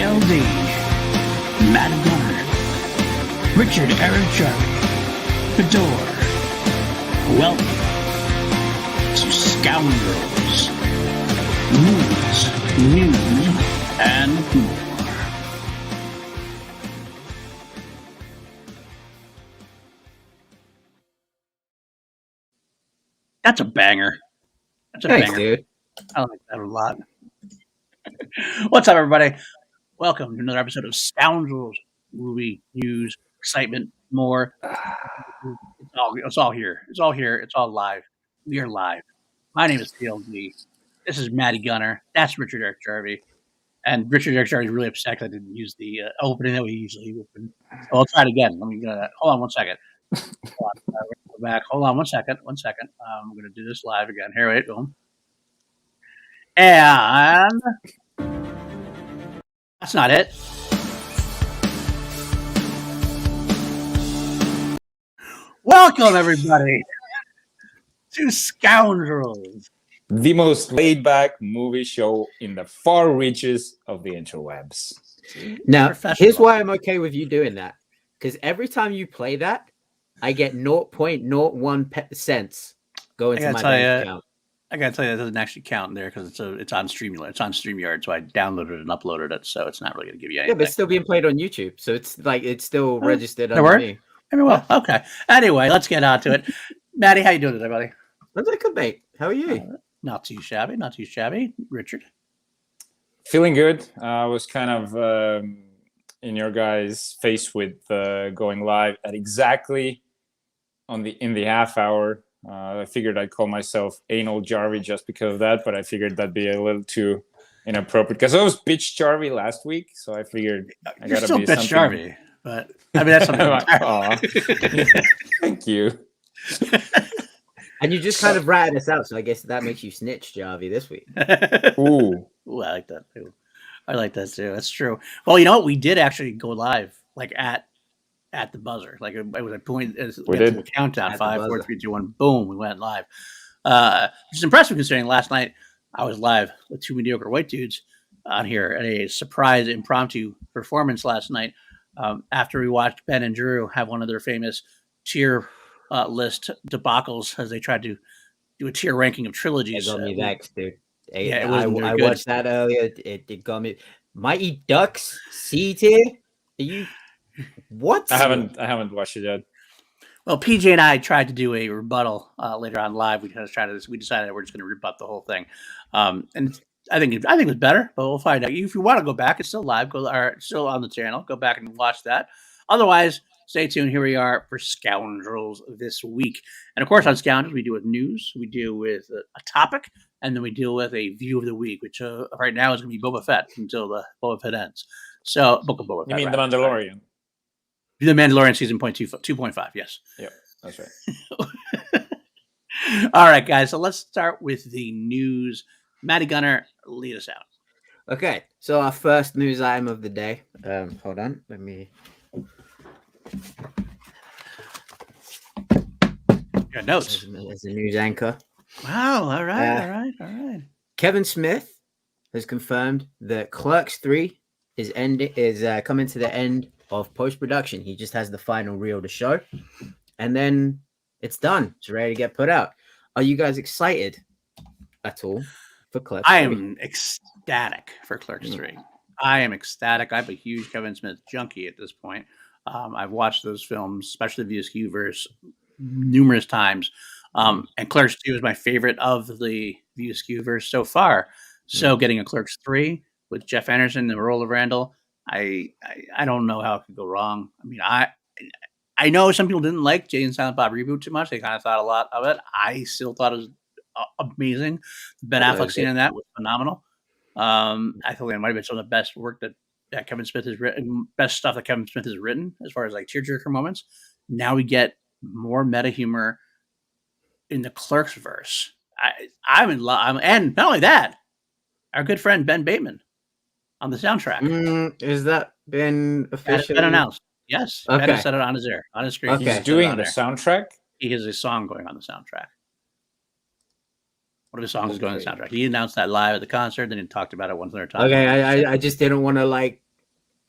TLD, Matty Gunner, Richard-Erik Jarvi and Bidoor. Welcome to Scoundrels, News, and more. That's a banger. Thanks, dude. I like that a lot. What's up, everybody? Welcome to another episode of Scoundrels, movie news, excitement, more. It's all here. It's all here. It's all live. We are live. My name is TLD. This is Matty Gunner. That's Richard-Erik Jarvi. And Richard-Erik Jarvi is really upset because I didn't use the opening that we usually open. So I'll try it again. Let me hold on one second. Go back. Hold on one second. I'm going to do this live again. Here, wait, boom. And that's not it. Welcome, everybody, to Scoundrels, the most laid-back movie show in the far reaches of the interwebs. Now, here's why I'm okay with you doing that. Because every time you play that, I get 0.01 cents going to my bank account. I gotta tell you, that doesn't actually count there because it's on Streamyard. It's on StreamYard, so I downloaded and uploaded it, so it's not really gonna give you anything. Yeah, but it's still being played on YouTube, so it's still registered under me. Well, okay. Anyway, let's get on to it. Maddie, how you doing today, buddy? I'm doing good, mate. How are you? Not too shabby. Not too shabby. Richard, feeling good. I was kind of in your guys' face with going live at exactly in the half hour. I figured I'd call myself Anal Jarvi just because of that, but I figured that'd be a little too inappropriate because I was Bitch Jarvi last week, so I figured I you're gotta still be Bitch something. Jarvi, but I mean that's something. Thank you. And you just kind of ratted us out, so I guess that makes you snitch, Jarvi, this week. Ooh, I like that too. I like that too. That's true. Well, you know what? We did actually go live, like at the buzzer. Like it was a point. We did the countdown. 5, 4, 3, 2, 1. Boom. We went live. Which is impressive considering last night I was live with two mediocre white dudes on here at a surprise impromptu performance last night. After we watched Ben and Drew have one of their famous tier list debacles as they tried to do a tier ranking of trilogies. It got me vexed, dude. Yeah, I watched that earlier. It got me. Mighty Ducks C tier. Are you? What? I haven't watched it yet. Well, PJ and I tried to do a rebuttal later on live. We decided we're just going to rebut the whole thing, and I think it was better. But we'll find out. If you want to go back, it's still live. Still on the channel. Go back and watch that. Otherwise, stay tuned. Here we are for Scoundrels this week, and of course on Scoundrels we deal with news, we deal with a topic, and then we deal with a view of the week, which right now is going to be Boba Fett until the Boba Fett ends. So, Book of Boba Fett. You mean The Mandalorian? The Mandalorian season 2.5, yes. Yeah, that's right. All right, guys. So let's start with the news. Matty Gunner, lead us out. Okay, so our first news item of the day. Hold on, let me. Your notes. As a news anchor. Wow. All right. Kevin Smith has confirmed that Clerks 3 is coming to the end of post-production. He just has the final reel to show, and then it's done. It's ready to get put out. Are you guys excited at all for Clerks 3? I am ecstatic for Clerks 3. I am ecstatic. I'm a huge Kevin Smith junkie at this point. I've watched those films, especially the VSQ verse, numerous times. And Clerks 2 is my favorite of the VSQ verse so far. So getting a Clerks 3 with Jeff Anderson, the role of Randall, I don't know how it could go wrong. I mean, I know some people didn't like Jay and Silent Bob reboot too much. They kind of thought a lot of it. I still thought it was amazing. The Ben Affleck scene in that was phenomenal. I thought it might have been some of the best work that Kevin Smith has written, best stuff that Kevin Smith has written as far as like tearjerker moments. Now we get more meta humor in the Clerks verse. I'm in love. And not only that, our good friend Ben Bateman on the soundtrack. Has that been officially announced? Yes. Okay. Ben said it on his screen. Okay. He's doing the soundtrack? He has a song going on the soundtrack. One of his songs is going on the soundtrack. He announced that live at the concert, then he talked about it one other time. Okay, I just didn't want to like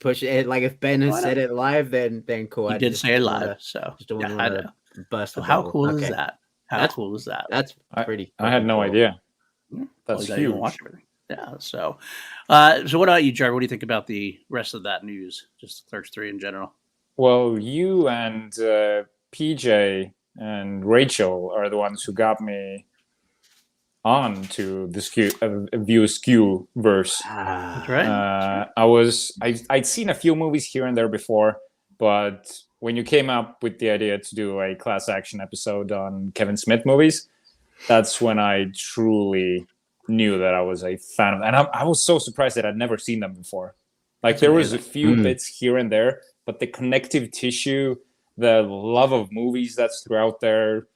push it. Like if Ben has Why said not? it live, then cool. He I did just say it don't wanna- live, so just don't yeah, want I to know. burst So the how bubble. cool is Okay. that? How That's- cool is that? That's pretty. I had fucking no cool. idea. Well, That's you don't watch huge. everything. Yeah. So what about you, Jarvis? What do you think about the rest of that news? Just Clerks 3 in general. Well, you and PJ and Rachel are the ones who got me on to the View Skew verse. That's right. I'd seen a few movies here and there before, but when you came up with the idea to do a class action episode on Kevin Smith movies, that's when I truly knew that I was a fan of them. And I was so surprised that I'd never seen them before. Like That's there was a amazing. few bits here and there, but the connective tissue, the love of movies that's throughout there,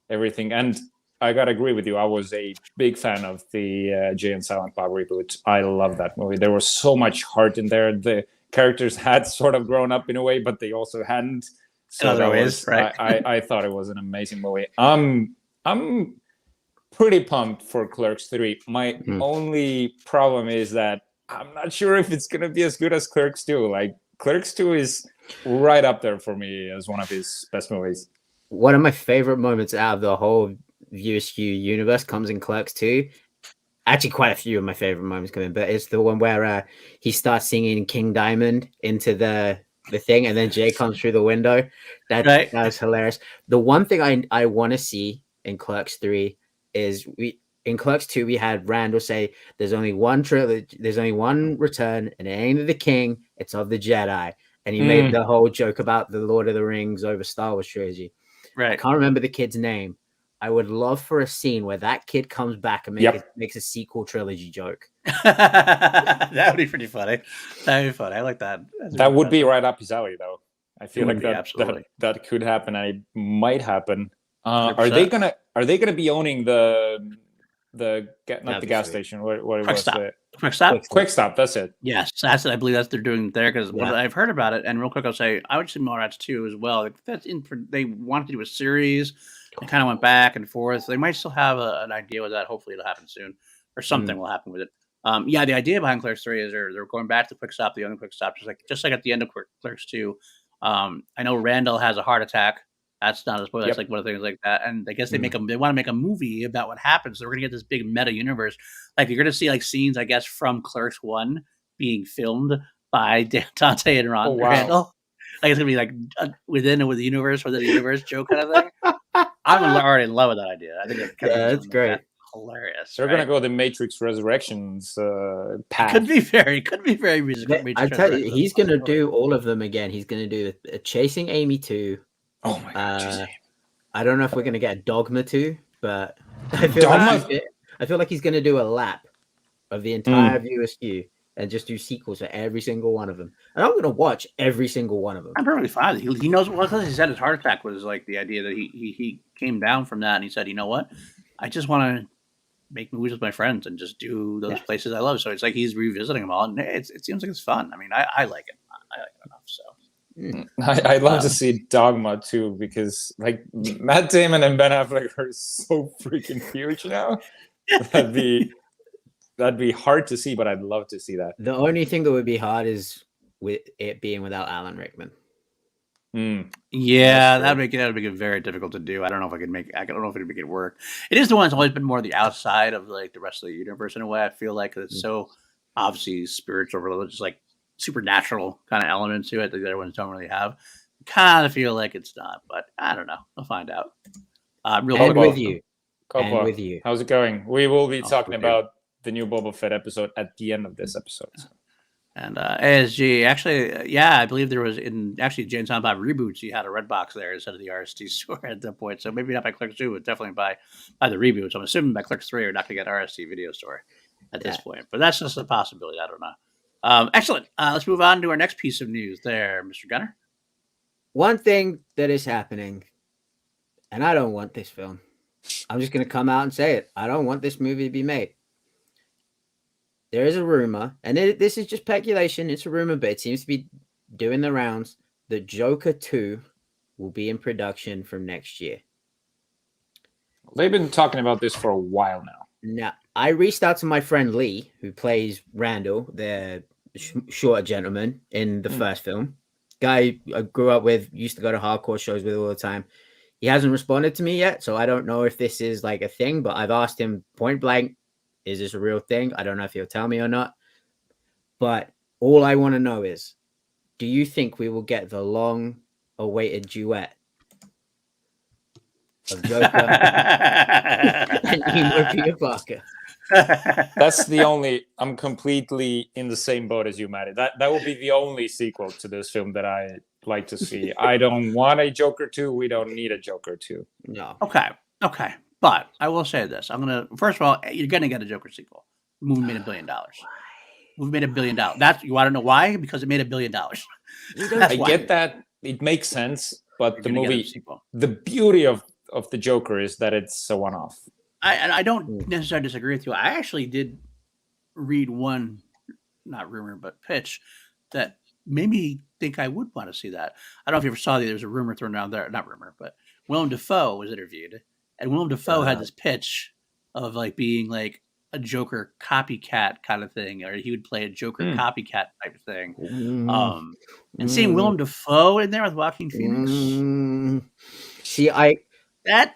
everything. And I gotta agree with you. I was a big fan of the Jay and Silent Bob reboot. I love that movie. There was so much heart in there. The characters had sort of grown up in a way, but they also hadn't. So other ways, right? I thought it was an amazing movie. I'm pretty pumped for Clerks 3. My only problem is that I'm not sure if it's gonna be as good as Clerks 2. Like Clerks 2 is right up there for me as one of his best movies. One of my favorite moments out of the whole View Askew universe comes in Clerks 2. Actually, quite a few of my favorite moments come in, but it's the one where he starts singing King Diamond into the thing, and then Jay comes through the window. That was hilarious. The one thing I want to see in Clerks 3 is in Clerks 2 we had Randall say there's only one trilogy, there's only one return, and it ain't of the king, it's of the Jedi. And he made the whole joke about the Lord of the Rings over Star Wars trilogy. Right. I can't remember the kid's name. I would love for a scene where that kid comes back and makes a sequel trilogy joke. That would be pretty funny. That would be funny. I like that. That would be right up his alley, though. I feel like absolutely. that could happen. And it might happen. Are they gonna be owning the not the gas station? What it was? Quick Stop. Quick Stop. That's it. Yes, that's it. I believe that's they're doing there because what I've heard about it. And real quick, I'll say I would see Mallrats 2 as well. Like, that's in for they wanted to do a series. They kind of went back and forth. They might still have an idea with that. Hopefully, it'll happen soon, or something will happen with it. The idea behind Clerks 3 is they're going back to Quick Stop, the young Quick Stop, just like at the end of Clerks 2. I know Randall has a heart attack. That's not a spoiler. That's like one of the things like that. And I guess they want to make a movie about what happens. So we're gonna get this big meta universe. Like you're gonna see like scenes, I guess, from Clerks 1 being filmed by Dante and Randall. Like it's gonna be like within the universe joke kind of thing. I'm already in love with that idea. I think that's great. Hilarious. They're gonna go the Matrix Resurrections path. Could be very musical. I tell you, he's gonna do all of them again. He's gonna do Chasing Amy 2. Oh my god! I don't know if we're gonna get a Dogma 2, but I feel like he's gonna do a lap of the entire View Askew and just do sequels for every single one of them. And I'm gonna watch every single one of them. I'm perfectly fine. He knows what he said. His heart attack was like the idea that he came down from that and he said, you know what, I just want to make movies with my friends and just do those places I love. So it's like he's revisiting them all, and it seems like it's fun. I mean, I like it. I like it enough. So. I'd love to see Dogma too, because like Matt Damon and Ben Affleck are so freaking huge now. That'd be hard to see, but I'd love to see that. The only thing that would be hard is with it being without Alan Rickman. Yeah, that would make it very difficult to do. I don't know if I don't know if I could make it work. It is the one that's always been more the outside of like the rest of the universe in a way. I feel like it's so obviously spiritual, religious, like supernatural kind of elements to it that the other ones don't really have. Kind of feel like it's not, but I don't know. I'll find out. With you. How's it going? We will be talking about the new Boba Fett episode at the end of this episode. And ASG, actually, I believe there was in Jane Silent Bob reboots. You had a red box there instead of the RST store at that point. So maybe not by Clerks 2, but definitely by the reboots. I'm assuming by Clerks 3 we're not going to get RST video store at this point, but that's just a possibility. I don't know. Excellent. Let's move on to our next piece of news there, Mr. Gunner. One thing that is happening, and I don't want this film. I'm just going to come out and say it. I don't want this movie to be made. There is a rumor, and this is just speculation. It's a rumor, but it seems to be doing the rounds that Joker 2 will be in production from next year. They've been talking about this for a while now. Now, I reached out to my friend Lee, who plays Randall, the shorter gentleman in the first film. Guy I grew up with, used to go to hardcore shows with all the time. He hasn't responded to me yet, so I don't know if this is like a thing, but I've asked him point blank, is this a real thing? I don't know if he'll tell me or not. But all I want to know is, do you think we will get the long-awaited duet of Joker and Peter Parker? That's the only. I'm completely in the same boat as you, Matty. That will be the only sequel to this film that I like to see. I don't want a Joker 2. We don't need a Joker 2. No. Okay. But I will say this. First of all, you're gonna get a Joker sequel. The movie made $1 billion. Movie made $1 billion. You want to know why? Because it made $1 billion. I get that. It makes sense, but You're the gonna get a movie, sequel. the beauty of the Joker is that it's a one-off. I don't necessarily disagree with you. I actually did read one, not rumor, but pitch that made me think I would want to see that. I don't know if you ever saw that. There's a rumor thrown around there. Not rumor, but Willem Dafoe was interviewed. And Willem Dafoe had this pitch of like being like a Joker copycat kind of thing, or he would play a Joker copycat type of thing. And seeing Willem Dafoe in there with Joaquin Phoenix, that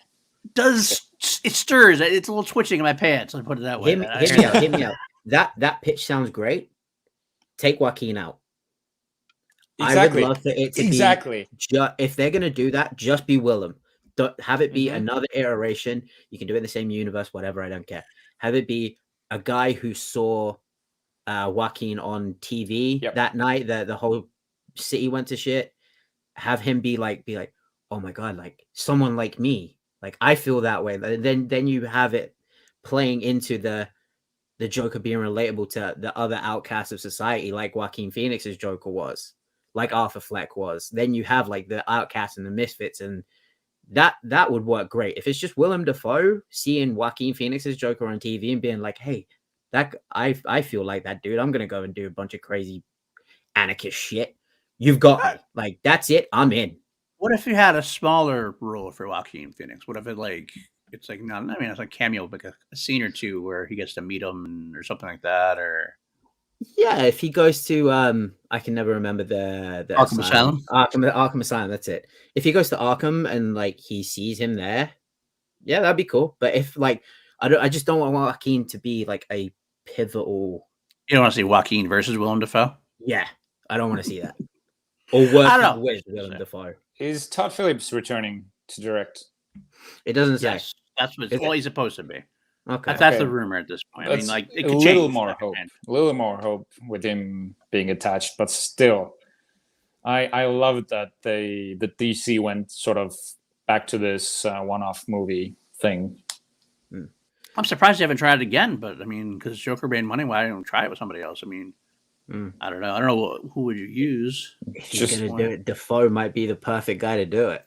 does it stirs. It's a little twitching in my pants. Let's put it that way. Hit me out. That pitch sounds great. Take Joaquin out. Exactly. I would love for it to be if they're gonna do that, just be Willem. Don't have it be another iteration. You can do it in the same universe, whatever. I don't care. Have it be a guy who saw Joaquin on TV that night. The whole city went to shit. Have him be like, oh my god, like someone like me. Like I feel that way. Then you have it playing into the Joker being relatable to the other outcasts of society, like Joaquin Phoenix's Joker was, like Arthur Fleck was. Then you have like the outcasts and the misfits, and that would work great. If it's just Willem Dafoe seeing Joaquin Phoenix's Joker on TV and being like, hey, that I feel like that dude. I'm gonna go and do a bunch of crazy anarchist shit. You've got me. Like that's it. I'm in. What if you had a smaller role for Joaquin Phoenix? What if it's like it's like cameo, like a scene or two where he gets to meet him or something like that, or if he goes to I can never remember the Arkham Asylum. Arkham Asylum, that's it. If he goes to Arkham and like he sees him there, yeah, that'd be cool. But if like I just don't want Joaquin to be like a pivotal. You don't want to see Joaquin versus Willem Dafoe? Yeah, I don't want to see that. Or working with Willem Dafoe. Is Todd Phillips returning to direct? It doesn't say. Yes, that's what he's supposed to be. Okay, that's the rumor at this point. That's I mean, like it a could little change. A little more hope with him being attached, but still, I love that the DC went sort of back to this one-off movie thing. I'm surprised they haven't tried it again, but I mean, because Joker made money, why don't you try it with somebody else? I mean, I don't know. Who would you use? If you're gonna do it, Dafoe might be the perfect guy to do it.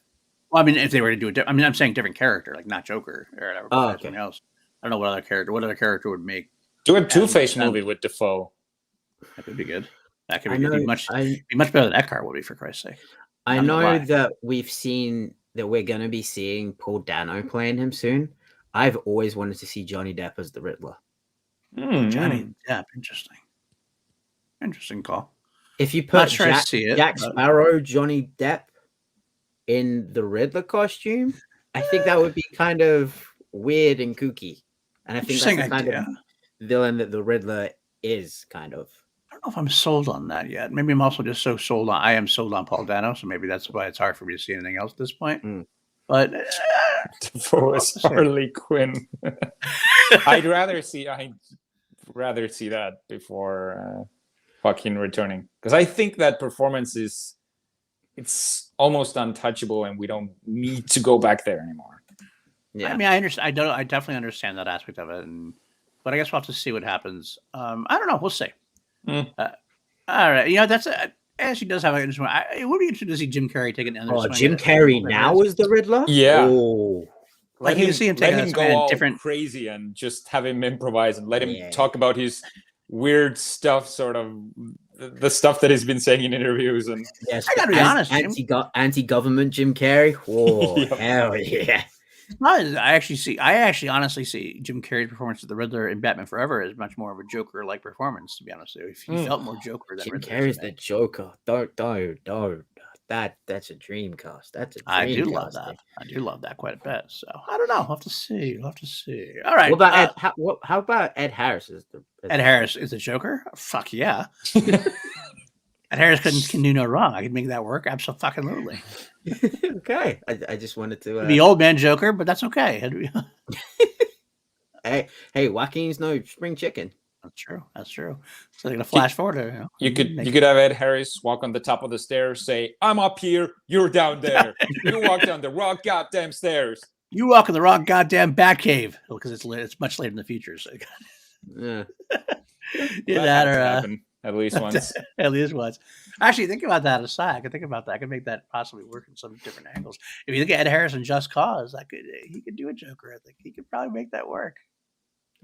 Well, I mean, if they were to do it, I mean, I'm saying different character, like not Joker or whatever. Something else. I don't know what other character would make. Do a Two-Face movie with Dafoe. That could be good. That could be much better than Eckhart would be, for Christ's sake. I know that we've seen that we're going to be seeing Paul Dano playing him soon. I've always wanted to see Johnny Depp as the Riddler. Johnny Depp, interesting call. If you put Jack Sparrow, Johnny Depp in the Riddler costume, I think that would be kind of weird and kooky. And I think that's the kind of villain that the Riddler is, kind of. I don't know if I'm sold on that yet. Maybe I'm also just so sold on. I am sold on Paul Dano, so maybe that's why it's hard for me to see anything else at this point. But Dafoe is Harley Quinn. I'd rather see that before Joaquin returning, because I think that performance it's almost untouchable, and we don't need to go back there anymore. Yeah, I mean, I understand. I definitely understand that aspect of it, but I guess we'll have to see what happens. I don't know. We'll see. All right, that's actually does have an interesting. It would be interesting to see Jim Carrey take another. Oh, Jim Carrey now is the Riddler. Yeah. Oh. Like you see him take him go all different crazy and just have him improvise and let him talk about his weird stuff, sort of the stuff that he's been saying in interviews. And yes, I gotta be honest, anti-government Jim Carrey. Oh, hell yeah. I actually honestly see Jim Carrey's performance of the Riddler in Batman Forever as much more of a Joker-like performance. To be honest with you, he felt more Joker than Jim Riddler. Carrey's the Joker. Don't. That's a dream cast. That's a dream I do casting. love that. I do love that quite a bit. So I don't know. We'll have to see. All right. What about Ed? How about Ed Harris as the Ed Harris is the Joker? Fuck yeah. Ed Harris can do no wrong. I could make that work. Absolutely. Okay. I just wanted to The old man Joker, but that's okay. Hey, Joaquin's no spring chicken. That's true. So they're gonna flash forward. You could have Ed Harris walk on the top of the stairs, say, "I'm up here, you're down there. You walk down the wrong goddamn stairs. You walk in the wrong goddamn Batcave," because it's much later in the future. So Yeah. that or happen at least once. At least once. Actually, think about that aside. I could think about that. I could make that possibly work in some different angles. If you look at Ed Harris in Just Cause, he could do a Joker. I think he could probably make that work.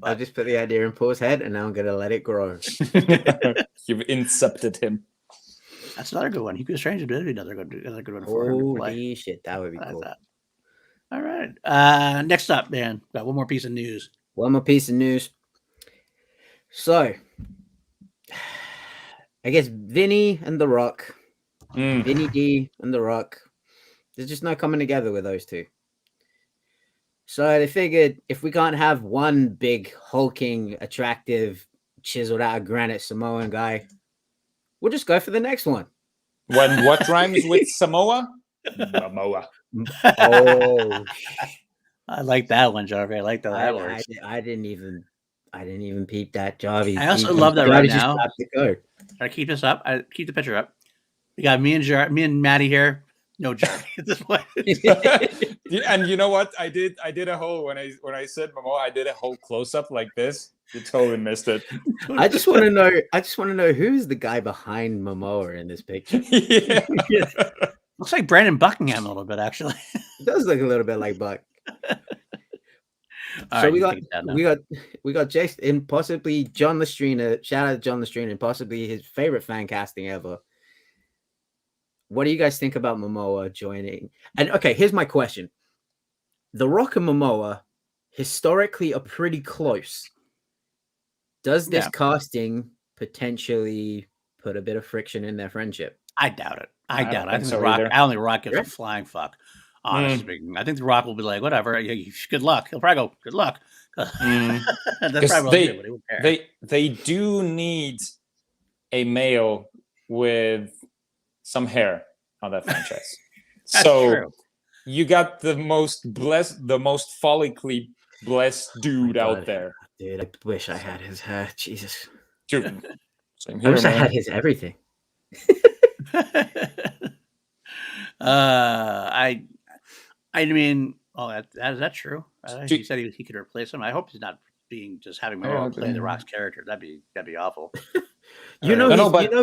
I'll just put the idea in Paul's head, and now I'm gonna let it grow. You've incepted him. That's another good one. Hugo Strange would be another good one for him to play. Holy shit, that would be cool. That. All right. Next up, man. Got one more piece of news. One more piece of news. So, I guess Vinny and The Rock, Vinny D and The Rock, there's just no coming together with those two. So they figured if we can't have one big, hulking, attractive, chiseled out of granite Samoan guy, we'll just go for the next one. What rhymes with Samoa? Momoa. Oh, I like that one, Jarvi. I like that works. I didn't even peep that, Jarvi. I also love that right now. Go. I keep this up. I keep the picture up. We got me and Matty here. No Jarvi at this point. And you know what? I did a whole when I said Momoa, I did a whole close up like this. You totally missed it. I just want to know who's the guy behind Momoa in this picture. Yeah. Looks like Brandon Buckingham a little bit, actually. It does look a little bit like Buck. So we got Jason and possibly John Lestrina. Shout out to John Lestrina and possibly his favorite fan casting ever. What do you guys think about Momoa joining? And okay, here's my question: The Rock and Momoa historically are pretty close. Does this casting potentially put a bit of friction in their friendship? I doubt it. I doubt it. I think so The Rock. either. I don't think The Rock gives a flying fuck. Honestly speaking, I think The Rock will be like, whatever. Good luck. He'll probably go, good luck. That's probably what he'll do, but he won't care. They do need a male with some hair on that franchise. So true. You got the most follically blessed dude out there. Dude, I wish I had his hair. Jesus. Dude, same I here, wish I man. had his everything. I mean, is that true? He said he could replace him. I hope he's not just having Momoa play The Rock's character. That'd be awful. You know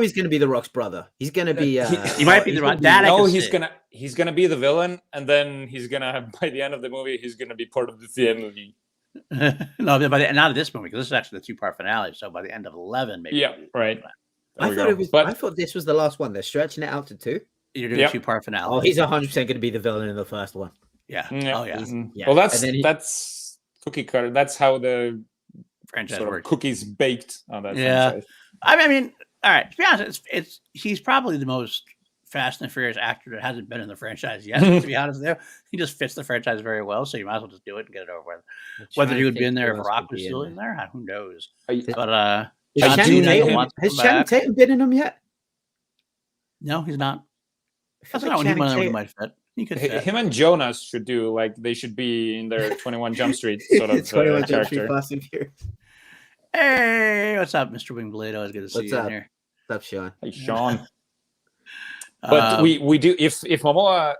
he's going to be The Rock's brother. He's going to be. He might be The Rock. He's gonna be the villain, and then he's gonna by the end of the movie he's gonna be part of the family. No, not of this movie because this is actually the 2-part finale. So by the end of 11, maybe. Yeah, right. I thought this was the last one. They're stretching it out to 2. You're doing a 2-part finale. Oh, he's 100% going to be the villain in the first one. Yeah. Yeah. Oh yeah. Yeah. Well, that's cookie cutter. That's how the franchise sort of works. cookies baked on that. Yeah. Franchise. I mean, all right. To be honest, he's probably the most Fast and Furious actor that hasn't been in the franchise yet. To be honest, there he just fits the franchise very well. So you might as well just do it and get it over with. Whether he would be in there if Rock was still in there, who knows? But has Channing Tatum been in them yet? No, he's not. That's like not Channing what he Tatum- might fit. He could fit. Him and Jonas should do they should be in their 21 Jump Street sort of 21 Jump Street character. Fast and Furious. Hey, what's up, Mr. Wingblade? Always good to see What's you up? in here. What's up, Sean? Hey, Sean. But we do if Momoa,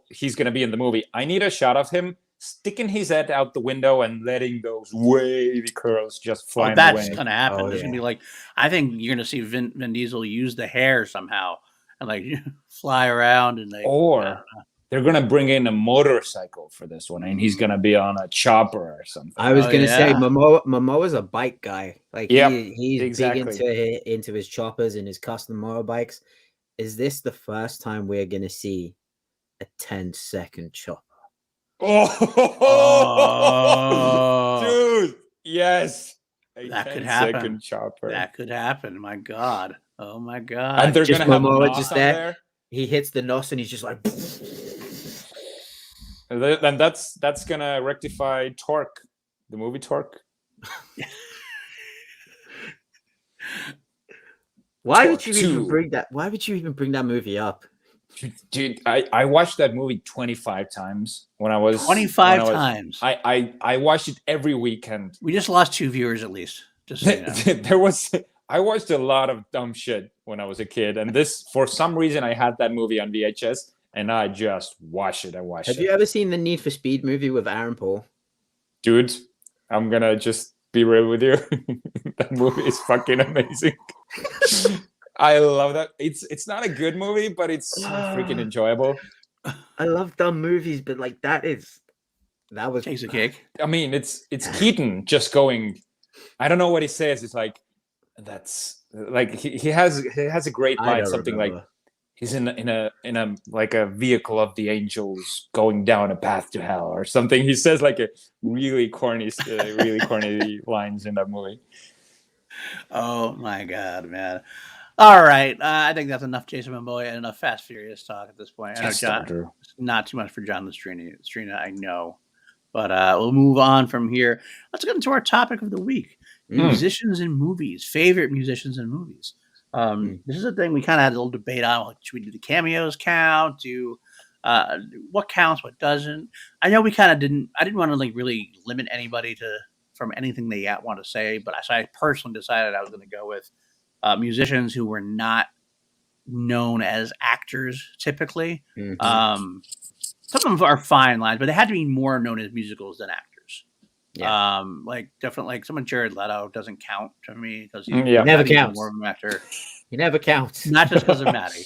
he's gonna be in the movie. I need a shot of him sticking his head out the window and letting those wavy curls just fly away. That's gonna happen. Oh, There's gonna be I think you're gonna see Vin Diesel use the hair somehow and fly around and or they're gonna bring in a motorcycle for this one, and he's gonna be on a chopper or something. I was gonna say Momoa's a bike guy. He's exactly. big into his choppers and his custom motorbikes. Is this the first time we're gonna see a 10-second chopper? Oh. Dude, yes. A That could 10-second happen. chopper. That could happen. My God. Oh my God. And they're Just gonna have Momoa Nos just on there. there. He hits the nos and he's just like. And that's gonna rectify Torque, the movie Torque. Why would you Torque even 2. bring that? Why would you even bring that movie up? Dude, I watched that movie 25 times when I was 25 times. I watched it every weekend. We just lost 2 viewers at least. Just so you know. I watched a lot of dumb shit when I was a kid, and this, for some reason, I had that movie on VHS, and I just watched it. Have you ever seen the Need for Speed movie with Aaron Paul? Dude, I'm gonna just be real with you. That movie is fucking amazing. I love that. It's not a good movie, but it's so freaking enjoyable. I love dumb movies, but like that was Takes a cake. I mean, it's Keaton just going. I don't know what he says. It's like that's like he has a great line, something like he's in a like a vehicle of the angels going down a path to hell or something. He says like a really corny lines in that movie. Oh my God, man. All right. I think that's enough Jason Momoa and enough Fast Furious talk at this point. I know John, not too much for John Lestrina, I know. But we'll move on from here. Let's get into our topic of the week. Musicians in movies. Favorite musicians in movies. This is a thing we kind of had a little debate on. Like, should we do the cameos count? What counts, what doesn't? I know we kind of didn't. I didn't want to like really limit anybody from anything they want to say, but I personally decided I was going to go with musicians who were not known as actors typically. Some of them are fine lines, but they had to be more known as musicals than actors. Yeah. Like definitely, like someone Jared Leto doesn't count to me because he never counts. More of an actor. He never counts. Not just because of Matty.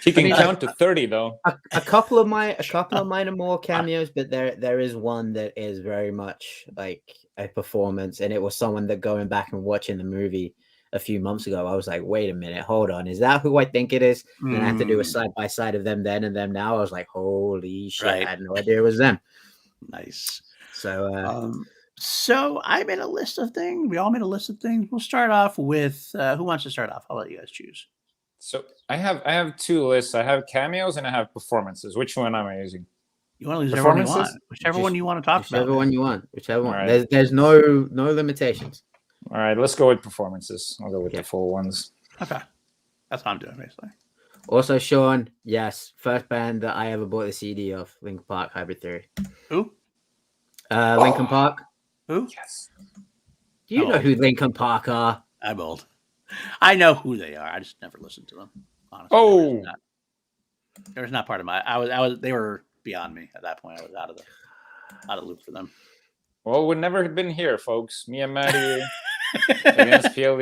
He can count to 30 though. A couple of mine are more cameos, but there is one that is very much like a performance, and it was someone that going back and watching the movie a few months ago, I was like, wait a minute, hold on, is that who I think it is? And I had to do a side by side of them then and them now. I was like, holy shit, right. I had no idea it was them. Nice. So I made a list of things. We all made a list of things. We'll start off with who wants to start off? I'll let you guys choose. So I have 2 lists. I have cameos and I have performances. Which one am I using? You want to use whichever one you want. Whichever one you want to talk about. Whichever one you want. Whichever one. Right. There's no limitations. All right, let's go with performances. I'll go with the full ones. Okay. That's what I'm doing, basically. Also, Sean, yes, first band that I ever bought the CD of, Linkin Park, Hybrid Theory. Who? Linkin Park. Who? Yes. Do you know who Linkin Park are? I'm old. I know who they are. I just never listened to them. Honestly. They was not part of my. They were beyond me at that point. I was out of the loop for them. Well, we've never been here, folks. Me and Matty against PLE.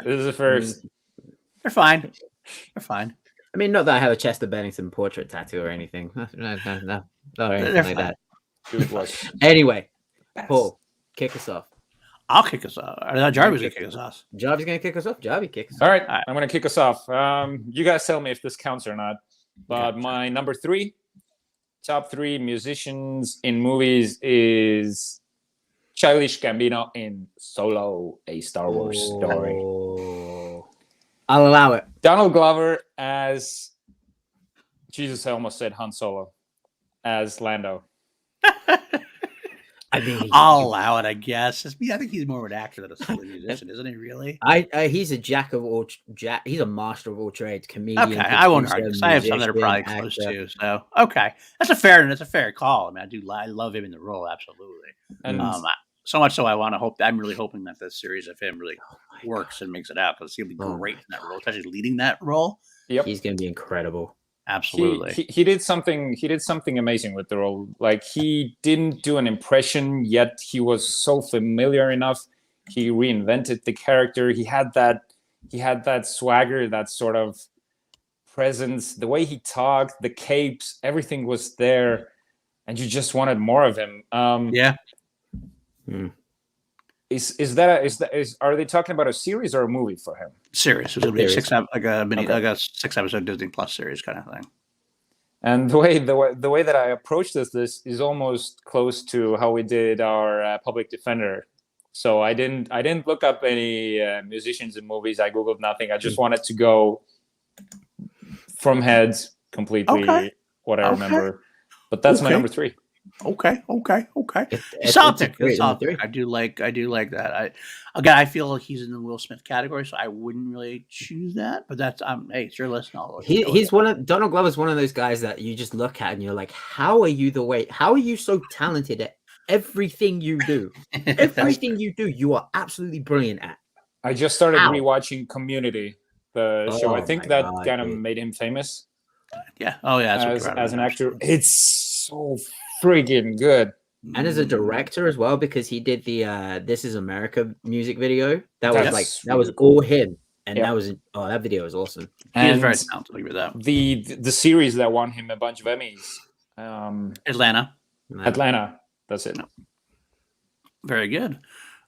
This is the first. They're fine. They're fine. I mean, not that I have a Chester Bennington portrait tattoo or anything. No, or anything like that. Anyway, Paul, kick us off. I'll kick us off. Jarvi's going to kick us off. Jarvi's going to kick us off. Jarvi, kick us off. All right, I'm going to kick us off. You guys tell me if this counts or not. But my number 3, top 3 musicians in movies is Childish Gambino in Solo, a Star Wars story. I'll allow it. Donald Glover as Jesus, I almost said Han Solo as Lando. I mean, I'll allow it, I guess. I think he's more of an actor than a solo musician, isn't he? Really? He's a jack of all. He's a master of all trades. Comedian. Okay, I won't argue. I have some that are probably close too. So okay, that's a fair call. I mean, I love him in the role, absolutely. And so much so, I'm really hoping that this series of him really works and makes it out because he'll be great in that role, especially leading that role. Yep, he's going to be incredible. Absolutely. He did something amazing with the role. Like, he didn't do an impression, yet he was so familiar enough. He reinvented the character. He had that swagger, that sort of presence, the way he talked, the capes, everything was there, and you just wanted more of him. Yeah. Are they talking about a series or a movie for him? Series. It's gonna be a 6 episode Disney Plus series kind of thing. And the way that I approached this is almost close to how we did our public defender. So I didn't look up any musicians in movies. I googled nothing. I just wanted to go from heads completely Okay. what I Okay. remember. But that's my Okay. number 3. Okay. It's Solid a pick. great Solid number pick. I do like that. I feel like he's in the Will Smith category, so I wouldn't really choose that. But that's hey, it's your list. I'll go He's with one of Donald Glover's one of those guys that you just look at and you're like, how are you so talented at everything you do? it. Everything you do, you are absolutely brilliant at. I just started How? rewatching Community, the show. I Oh think my that God, kind of dude. made him famous Yeah. Oh yeah. That's what as an Carrey actor. does. It's so friggin' good. And as a director as well, because he did the This Is America music video. That was That's that was really all him. And Yep. that was that video was awesome. He is And very talented. Look at that. the series that won him a bunch of Emmys, Atlanta. Atlanta. That's it. Very good.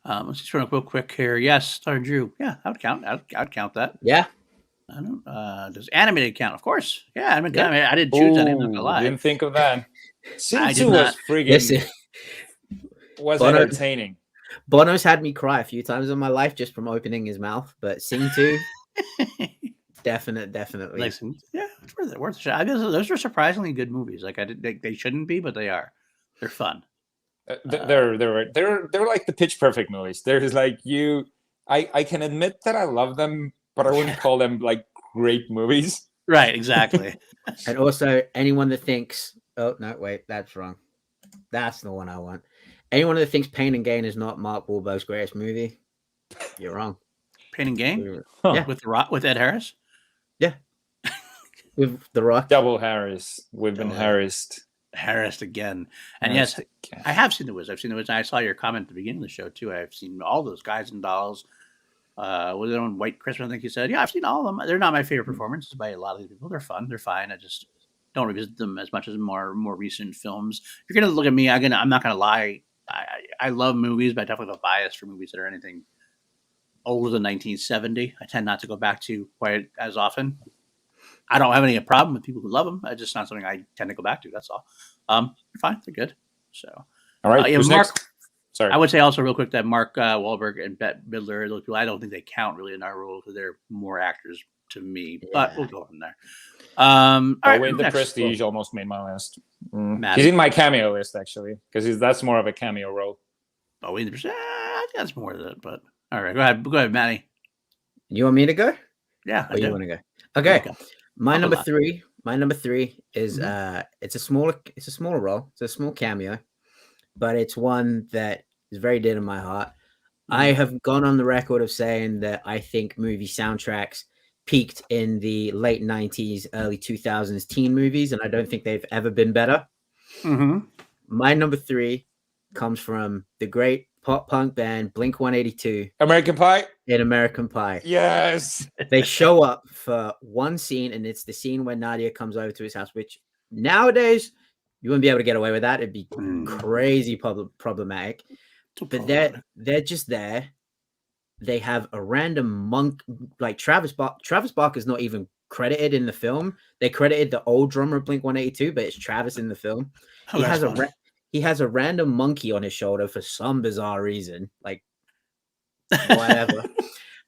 Let's just run up real quick here. Yes, starring Drew. Yeah, I would count. I'd count that. Yeah. I don't. Does animated count? Of course. Yeah, I didn't choose Ooh, that. I'm not gonna lie. didn't think of that. Scene I did 2 was not. friggin' Listen, was Bono- entertaining. Bono's had me cry a few times in my life just from opening his mouth, but Scene 2, definitely. Listen, yeah, it's worth it. Worth a shot. I guess those are surprisingly good movies. Like they shouldn't be, but they are. They're fun. They're like the Pitch Perfect movies. There's like I can admit that I love them, but I wouldn't call them like great movies. Right. Exactly. And also, anyone that thinks, oh, no, wait, that's wrong. That's the one I want. Anyone that thinks Pain and Gain is not Mark Wahlberg's greatest movie, you're wrong. Pain and Gain Yeah. with Ed Harris. With The Rock. Double Harris. We've been Double harassed. Harris again. And Harris yes, again. I have seen The Wiz. I've seen The Wiz. And I saw your comment at the beginning of the show too. I've seen all those Guys and Dolls. Was it on White Christmas? I think you said. Yeah, I've seen all of them. They're not my favorite performances by a lot of these people. They're fun. They're fine. I just don't revisit them as much as more recent films. If you're gonna look at me, I'm not gonna lie. I love movies, but I definitely have a bias for movies that are anything older than 1970. I tend not to go back to quite as often. I don't have any problem with people who love them. It's just not something I tend to go back to. That's all. They're fine. They're good. So, All right. yeah, Who's Mark. next? Sorry. I would say also real quick that Mark Wahlberg and Bette Midler, those people, I don't think they count really in our role because they're more actors to me. But we'll go from there. All right, Wait, The next. Prestige almost made my list. Matty. He's in my cameo list actually, because that's more of a cameo role. Oh, I think that's more than that. But all right, go ahead, Matty. You want me to go? Yeah, Or you want to go? Okay. Okay. My I'll number go. 3. My number 3 is Mhm. it's a smaller role. It's a small cameo, but it's one that is very dear to my heart. I have gone on the record of saying that I think movie soundtracks peaked in the late 90s, early 2000s teen movies, and I don't think they've ever been better. Mm-hmm. My number 3 comes from the great pop punk band Blink-182 American Pie. in American Pie. Yes. They show up for one scene, and it's the scene when Nadia comes over to his house, which nowadays you wouldn't be able to get away with that. It'd be crazy problematic. But they're just there. They have a random monk like Travis Barker's not even credited in the film. They credited the old drummer of Blink-182, but it's Travis in the film. Oh, He has a random monkey on his shoulder for some bizarre reason, like whatever.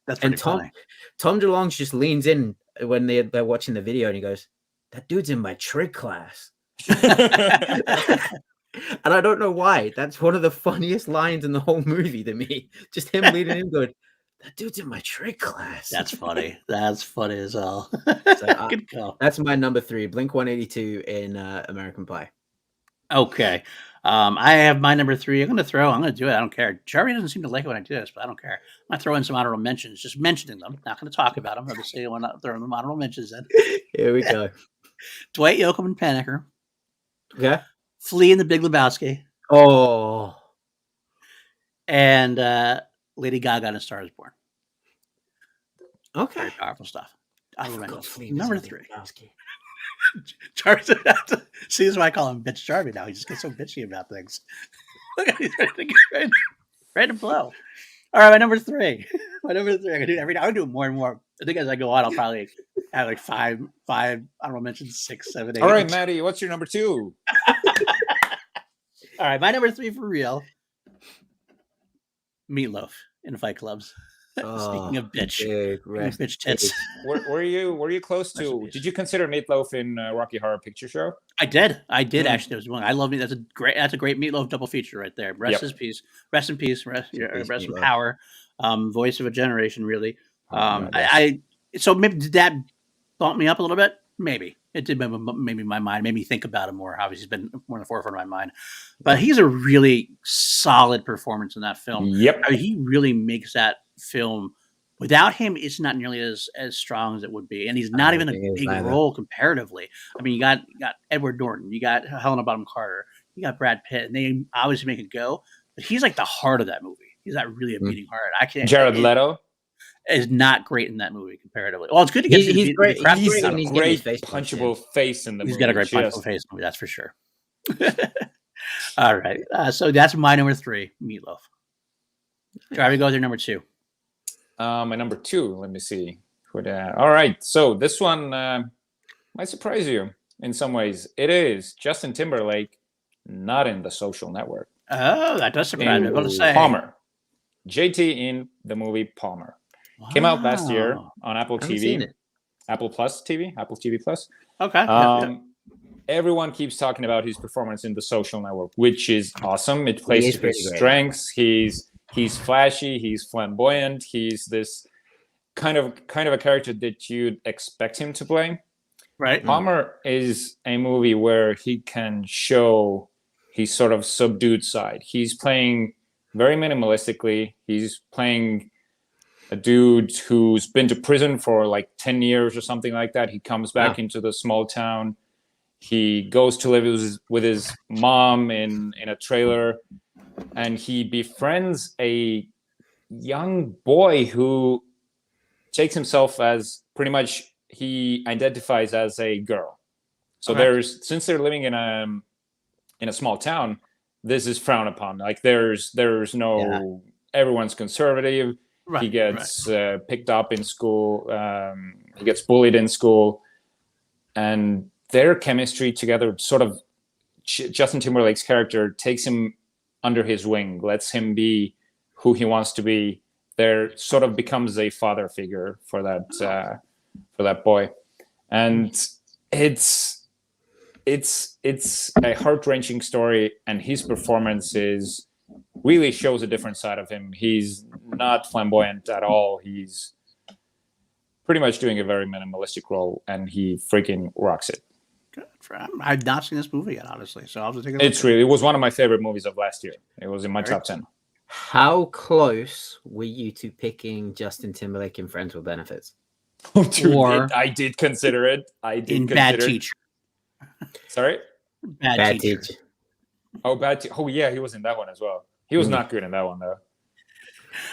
That's and pretty funny. Tom DeLonge just leans in when they're watching the video and he goes, "That dude's in my trig class." And I don't know why. That's one of the funniest lines in the whole movie to me. Just him leaning in going, "That dude's in my trig class." That's funny. That's funny as hell. So, Good call. that's my number 3, Blink-182 in American Pie. Okay. I have my number 3. I'm going to do it. I don't care. Jarvi doesn't seem to like it when I do this, but I don't care. I'm going to throw in some honorable mentions, just mentioning them. Not going to talk about them. I'll just say I'm not throwing them honorable mentions in. Here we go. Dwight Yoakam and Panicker. Okay. Flea and the Big Lebowski. Oh. And Lady Gaga and A Star is Born. Okay. Very powerful stuff. Honorable mentions. Flea was Number in the 3. Lebowski. Jarvi, see, this is why I call him Bitch Jarvi now. He just gets so bitchy about things. Look at he's ready to blow. All right, my number 3. My number 3. I can do it every now. I do it more and more. I think as I go on, I'll probably I had like five. I don't mention 6, 7, 8. All right, Matty, what's your number 2? All right, my number 3 for real. Meatloaf in Fight Clubs. Speaking of bitch, bitch tits. Were you close to? Did you consider Meatloaf in Rocky Horror Picture Show? I did actually. There was one. I love it. That's a great Meatloaf double feature right there. Rest in peace. Rest in peace. Rest in power. Voice of a generation, really. So maybe did that bump me up a little bit? Maybe it did. Maybe my mind made me think about it more. Obviously, he's been more in the forefront of my mind. But he's a really solid performance in that film. Yep. I mean, he really makes that film. Without him, it's not nearly as strong as it would be, and he's not even a big role comparatively. I mean, you got Edward Norton, you got Helena Bonham Carter, you got Brad Pitt, and they obviously make it go. But he's like the heart of that movie. He's not really a beating heart. I can't. Jared Leto is not great in that movie comparatively. Well, it's good to get. He's great. He's got a great punchable face in the movie. He's got a great punchable face in the movie, that's for sure. All right, so that's my number 3, Meatloaf. Jarvi, go with your number 2. My number 2. Let me see. All right, so this one might surprise you in some ways. It is Justin Timberlake, not in The Social Network. Oh, that does surprise me. What to say? Palmer. JT in the movie Palmer. Wow. Came out last year on Apple TV. Apple Plus TV. Apple TV Plus. Okay. Everyone keeps talking about his performance in The Social Network, which is awesome. It plays to his strengths. He's flashy. He's flamboyant. He's this kind of a character that you'd expect him to play. Right. Palmer is a movie where he can show his sort of subdued side. He's playing very minimalistically. He's playing a dude who's been to prison for like 10 years or something like that. He comes back into the small town. He goes to live with his mom in a trailer, and he befriends a young boy who takes himself as pretty much, he identifies as a girl. So since they're living in a small town, this is frowned upon. Like there's no, everyone's conservative. He gets picked up in school. He gets bullied in school, and their chemistry together sort of, Justin Timberlake's character takes him under his wing, lets him be who he wants to be. There sort of becomes a father figure for that boy. And it's a heart-wrenching story, and his performance really shows a different side of him. He's not flamboyant at all. He's pretty much doing a very minimalistic role, and he freaking rocks it. Good. I've not seen this movie yet, honestly, so I'll just take it was one of my favorite movies of last year. It was in my top 10. How close were you to picking Justin Timberlake in Friends with Benefits? Oh, dude, I did consider it. Bad Teacher. Sorry? Bad Teacher. Oh, Oh, yeah, he was in that one as well. He was not good in that one, though.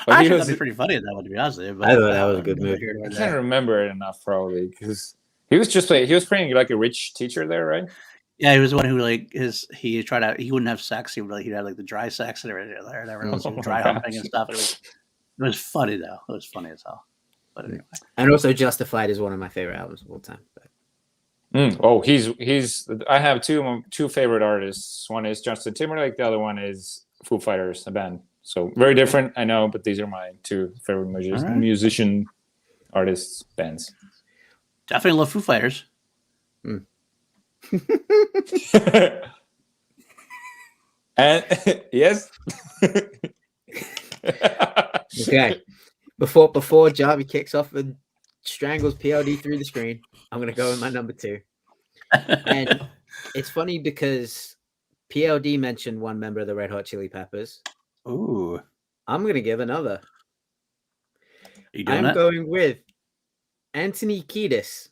But I thought he was pretty funny in that one, to be honest with you. I thought that was a good movie. I can't remember it enough, probably, because he was playing like a rich teacher there, right? Yeah, he was the one who he wouldn't have sex. He'd have like the dry sex and everyone else dry humping and stuff. It was funny though. It was funny as hell. But anyway. And also Justified is one of my favorite albums of all time. Oh, he's. I have two favorite artists. One is Justin Timberlake. The other one is Foo Fighters, a band. So very different, I know, but these are my two favorite musician artists bands. Definitely love Foo Fighters. And yes. Okay. Before Jarvi kicks off and strangles PLD through the screen, I'm gonna go with my number 2. And it's funny because PLD mentioned one member of the Red Hot Chili Peppers. Ooh. I'm gonna give another. I'm going with Anthony Kiedis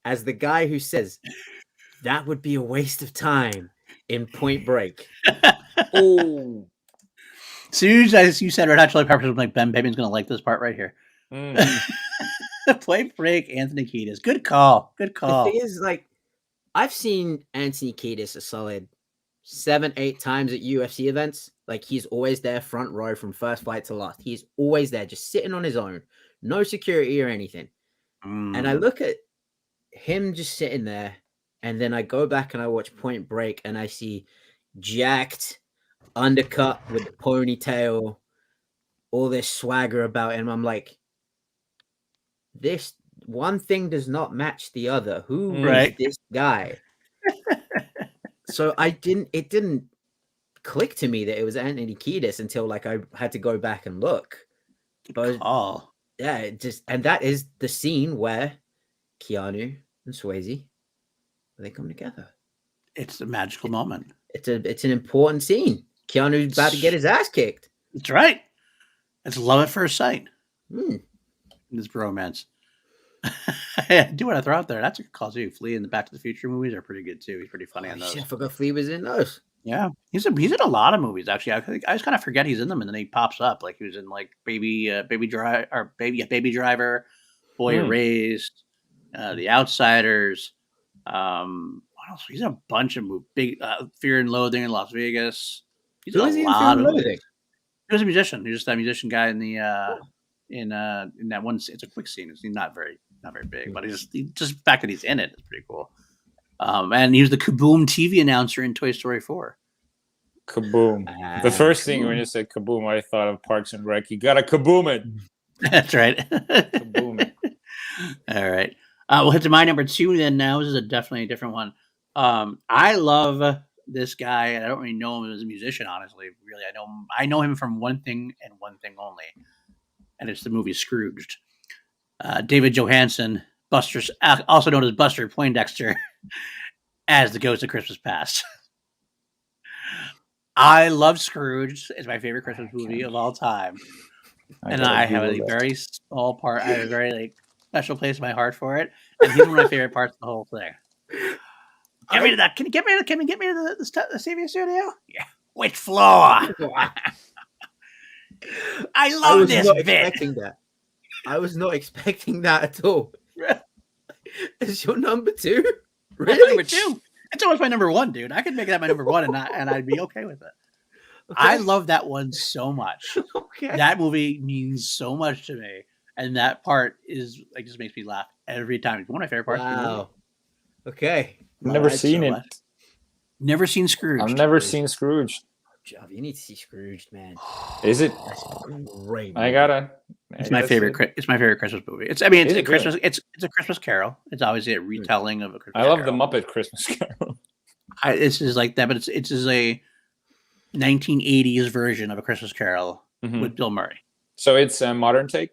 as the guy who says that would be a waste of time in Point Break. Oh. Soon as you said Red Hot Chili Peppers, I'm like, Ben Baby's going to like this part right here. Point Break, Anthony Kiedis. Good call. Good call. The thing is, like, I've seen Anthony Kiedis a solid 7-8 times at UFC events. Like, he's always there front row from first fight to last. He's always there, just sitting on his own. No security or anything. And I look at him just sitting there, and then I go back and I watch Point Break, and I see jacked, undercut with the ponytail, all this swagger about him. I'm like, this one thing does not match the other. Who is Right. this guy? So it didn't click to me that it was Anthony Kiedis until like I had to go back and look. But Oh, yeah, and that is the scene where Keanu and Swayze, they come together. it's a magical moment. It's an important scene. Keanu's about to get his ass kicked. That's right. It's love at first sight. Hmm. This bromance. I do want to throw out there. That's a good call too. Flea and the Back to the Future movies are pretty good too. He's pretty funny on Oh, those. shit, I forgot Flea was in those. Yeah, he's in a lot of movies actually. I just kind of forget he's in them, and then he pops up. Like he was in like Baby Driver, Boy Erased, The Outsiders. What else? He's in a bunch of movies. Big Fear and Loathing in Las Vegas. He's in Who is a he in lot Fear of and movies. Loathing? He was a musician. He was just that musician guy in the in that one. It's a quick scene. It's not very big, but just the fact that he's in it is pretty cool. And he was the Kaboom TV announcer in Toy Story 4. Kaboom. The first thing when you said kaboom, I thought of Parks and Rec. You gotta kaboom it. That's right. Kaboom it. All right. We'll hit to my number 2 then now. This is definitely a different one. I love this guy, and I don't really know him as a musician, honestly. Really, I know him from one thing and one thing only, and it's the movie Scrooged. David Johansen, also known as Buster Poindexter, as the Ghost of Christmas Past. I love Scrooge. It's my favorite Christmas movie of all time. And I have a very small part. I have a very special place in my heart for it. And he's one of my favorite parts of the whole thing. Get me to that. Can you get me to the CB studio? Yeah. Which floor? I love this bit. Expecting that. I was not expecting that at all. It's your number 2? Really? Number 2. It's almost my number 1, dude. I could make that my number 1 and I'd be okay with it. Okay. I love that one so much. Okay. That movie means so much to me. And that part is just makes me laugh every time. It's one of my favorite parts of the movie. Okay. Never seen it. Never seen Scrooge. I've never seen Scrooge. Jarvi, you need to see Scrooge, man. Is it? That's great. I gotta. It's my favorite. It's my favorite Christmas movie. It's a Christmas. Good? It's a Christmas Carol. It's obviously a retelling of a Christmas. I love Carol. the Muppet Christmas Carol. This is like that, but it's a 1980s version of a Christmas Carol with Bill Murray. So it's a modern take.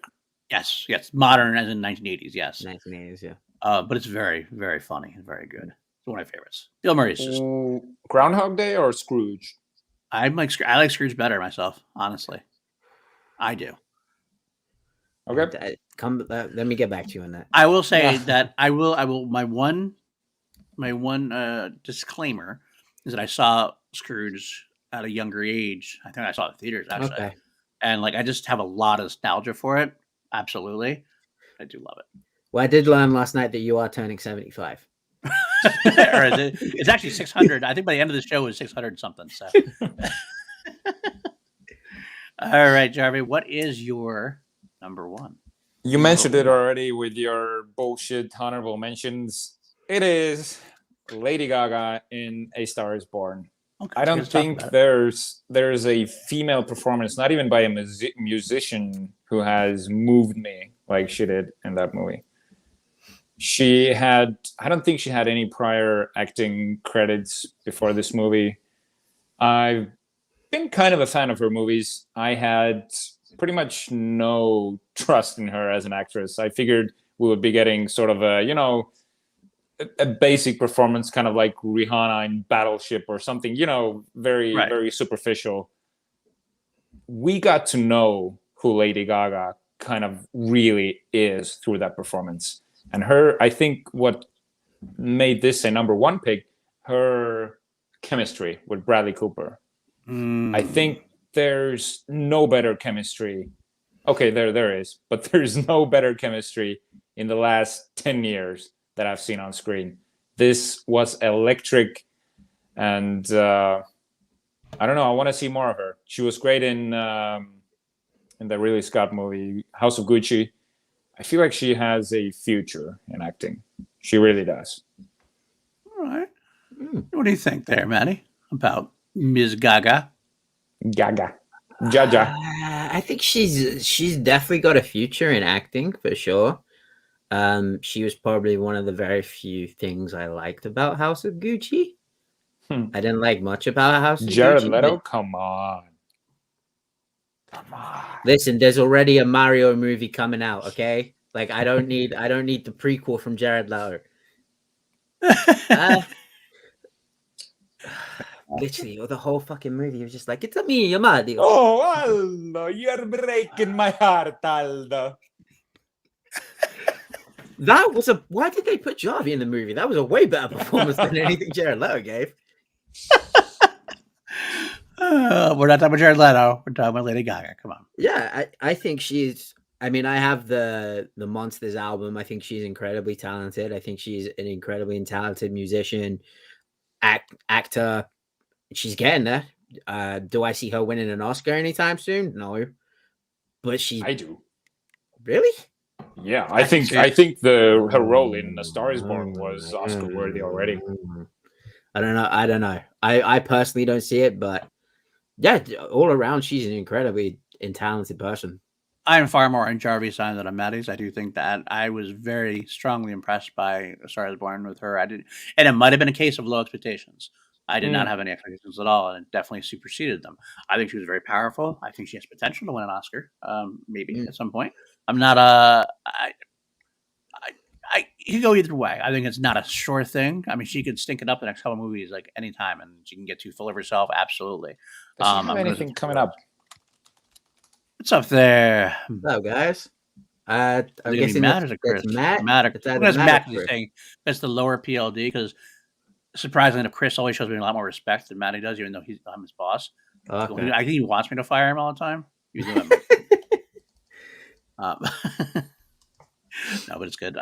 Yes, modern as in 1980s. Yes, 1980s. Yeah. But it's very, very funny and very good. It's one of my favorites. Bill Murray's just Groundhog Day or Scrooge. I like Scrooge better myself, honestly. I do. Okay. Let me get back to you on that. I will say that I will. My one disclaimer is that I saw Scrooge at a younger age. I think I saw it in theaters actually, Okay. and I just have a lot of nostalgia for it. Absolutely, I do love it. Well, I did learn last night that you are turning 75. It's actually 600. I think by the end of the show it was 600 something. So, all right, Jarvi, what is your number 1? You mentioned it already with your bullshit honorable mentions. It is Lady Gaga in A Star Is Born. Okay, I don't think there's a female performance, not even by a musician, who has moved me like she did in that movie. I don't think she had any prior acting credits before this movie. I've been kind of a fan of her movies. I had pretty much no trust in her as an actress. I figured we would be getting sort of a basic performance, kind of like Rihanna in Battleship or something, very, very superficial. We got to know who Lady Gaga kind of really is through that performance. And I think what made this a number 1 pick, her chemistry with Bradley Cooper. I think there's no better chemistry. Okay, there is, but there's no better chemistry in the last 10 years that I've seen on screen. This was electric, and I don't know. I want to see more of her. She was great in the Ridley Scott movie House of Gucci. I feel like she has a future in acting. She really does. All right. What do you think there, Matty, about Ms. Gaga? Gaga. Jaja. I think she's definitely got a future in acting for sure. She was probably one of the very few things I liked about House of Gucci. I didn't like much about House of Jared Gucci. Leto, come on. Listen, there's already a Mario movie coming out, okay? Like I don't need the prequel from Jared Leto. Literally, the whole fucking movie was just like, it's a me, Mario. Oh, Aldo, you're breaking my heart, Aldo. That was why did they put Jarvi in the movie? That was a way better performance than anything Jared Leto gave. We're not talking about Jared Leto. We're talking about Lady Gaga. Come on. Yeah, I think she's. I mean, I have the Monsters album. I think she's incredibly talented. I think she's an incredibly talented musician, actor. She's getting there. Do I see her winning an Oscar anytime soon? No, but I do. Really? Yeah, I think her role in A Star Is Born was Oscar worthy already. I don't know. I personally don't see it, but yeah, all around she's an incredibly talented person. I'm far more on Jarvi's side than on Matty's. I do think that I was very strongly impressed by A Star Is Born with her. And it might have been a case of low expectations. I did not have any expectations at all, and it definitely superseded them. I think she was very powerful. I think she has potential to win an Oscar, maybe at some point. I'm not I could go either way. I think it's not a sure thing. I mean, she could stink it up the next couple of movies like anytime, and she can get too full of herself. Absolutely. Does she have anything coming up? What's up there? Hello, guys. I'm guessing Matt or Chris? Matt. Matt. It's Matt is saying that's the lower PLD because surprisingly enough, Chris always shows me a lot more respect than Matty does, even though I'm his boss. Okay. I think he wants me to fire him all the time. No, but it's good.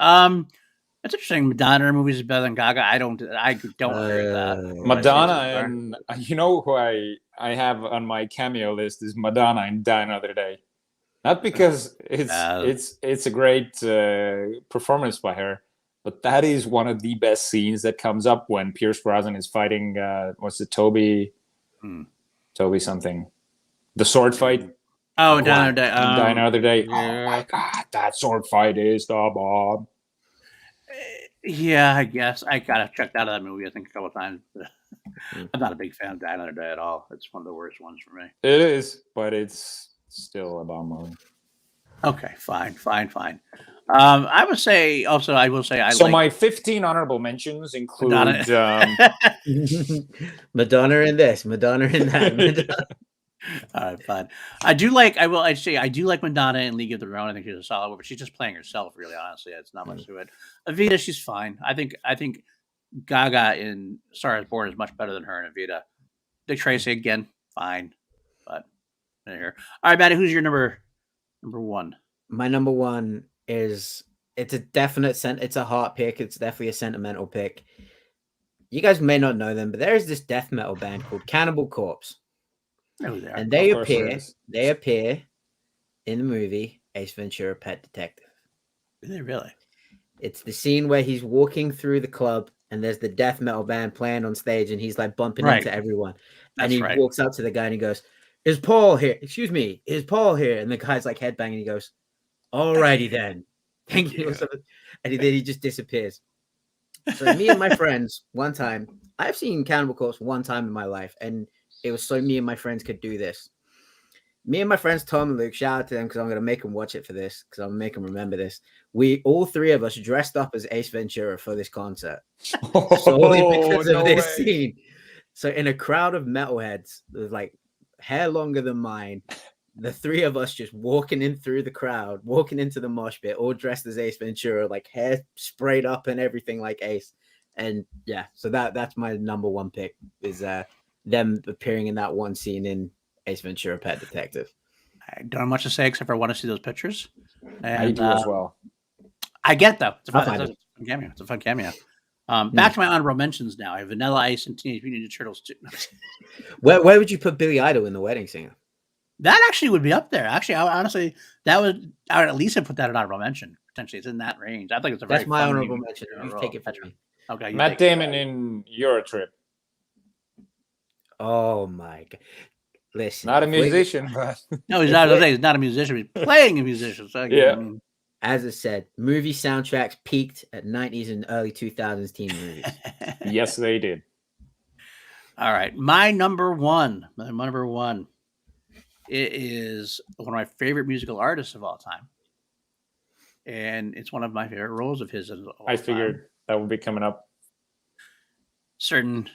It's interesting. Madonna in movies is better than Gaga. I don't agree with that. Madonna and you know who I have on my cameo list is Madonna in Die Another Day. Not because it's a great performance by her, but that is one of the best scenes that comes up when Pierce Brosnan is fighting. What's it, Toby something? The sword fight. Oh, Die Another Day. Yeah. Oh my god, that sword fight is the bomb. Yeah, I guess I gotta check out of that movie. I think a couple of times. I'm not a big fan of Die Another Day at all. It's one of the worst ones for me. It is, but it's still a bomb movie. Okay, fine. I will say my 15 honorable mentions include Madonna in this, Madonna in that. All right, fine. I do like Madonna in League of Their Own. I think she's a solid one, but she's just playing herself, really, honestly. It's not much to it. Evita, she's fine. I think Gaga in Star Is Born is much better than her in Evita. Dick Tracy, again, fine. But here. All right, Matty, who's your number one? My number one is it's a definite it's a heart pick. It's definitely a sentimental pick. You guys may not know them, but there is this death metal band called Cannibal Corpse. And they appear in the movie Ace Ventura: Pet Detective. Is it really? It's the scene where he's walking through the club and there's the death metal band playing on stage and he's like bumping into everyone. And he walks up to the guy and he goes, "Is Paul here? Excuse me, is Paul here?" And the guy's like headbanging and he goes, "Alrighty then. Thank you." And then he just disappears. So me and my friends, one time, I've seen Cannibal Corpse one time in my life, and it was so me and my friends could do this. Me and my friends, Tom and Luke, shout out to them because I'm going to make them watch it for this because I'm going to make them remember this. All three of us dressed up as Ace Ventura for this concert. Solely because of this scene. So in a crowd of metalheads, there's like hair longer than mine, the three of us just walking in through the crowd, walking into the mosh pit, all dressed as Ace Ventura, like hair sprayed up and everything like Ace. And yeah, so that's my number one pick is them appearing in that one scene in Ace Ventura: Pet Detective. I don't have much to say except for I want to see those pictures. And, I do as well. I get though. It's a fun cameo. It's a fun cameo. Back to my honorable mentions now. I have Vanilla Ice and Teenage Mutant Ninja Turtles 2. Where would you put Billy Idol in The Wedding Singer? That actually would be up there. Actually, I would at least have put that at honorable mention. potentially it's in that range. I think it's a very That's my fun honorable movie mention. in a You row. take it from me. Okay, you Matt take it. Damon in Eurotrip. Oh my god! Listen, Not a if we- musician, but No, he's If not. we're- He's not a musician. He's playing a musician. So Yeah. I mean, as I said, movie soundtracks peaked at 90s and early 2000s teen movies. yes, they did. all right, my number one. It is one of my favorite musical artists of all time, and it's one of my favorite roles of his. Of all I time. figured that would be coming up. Certain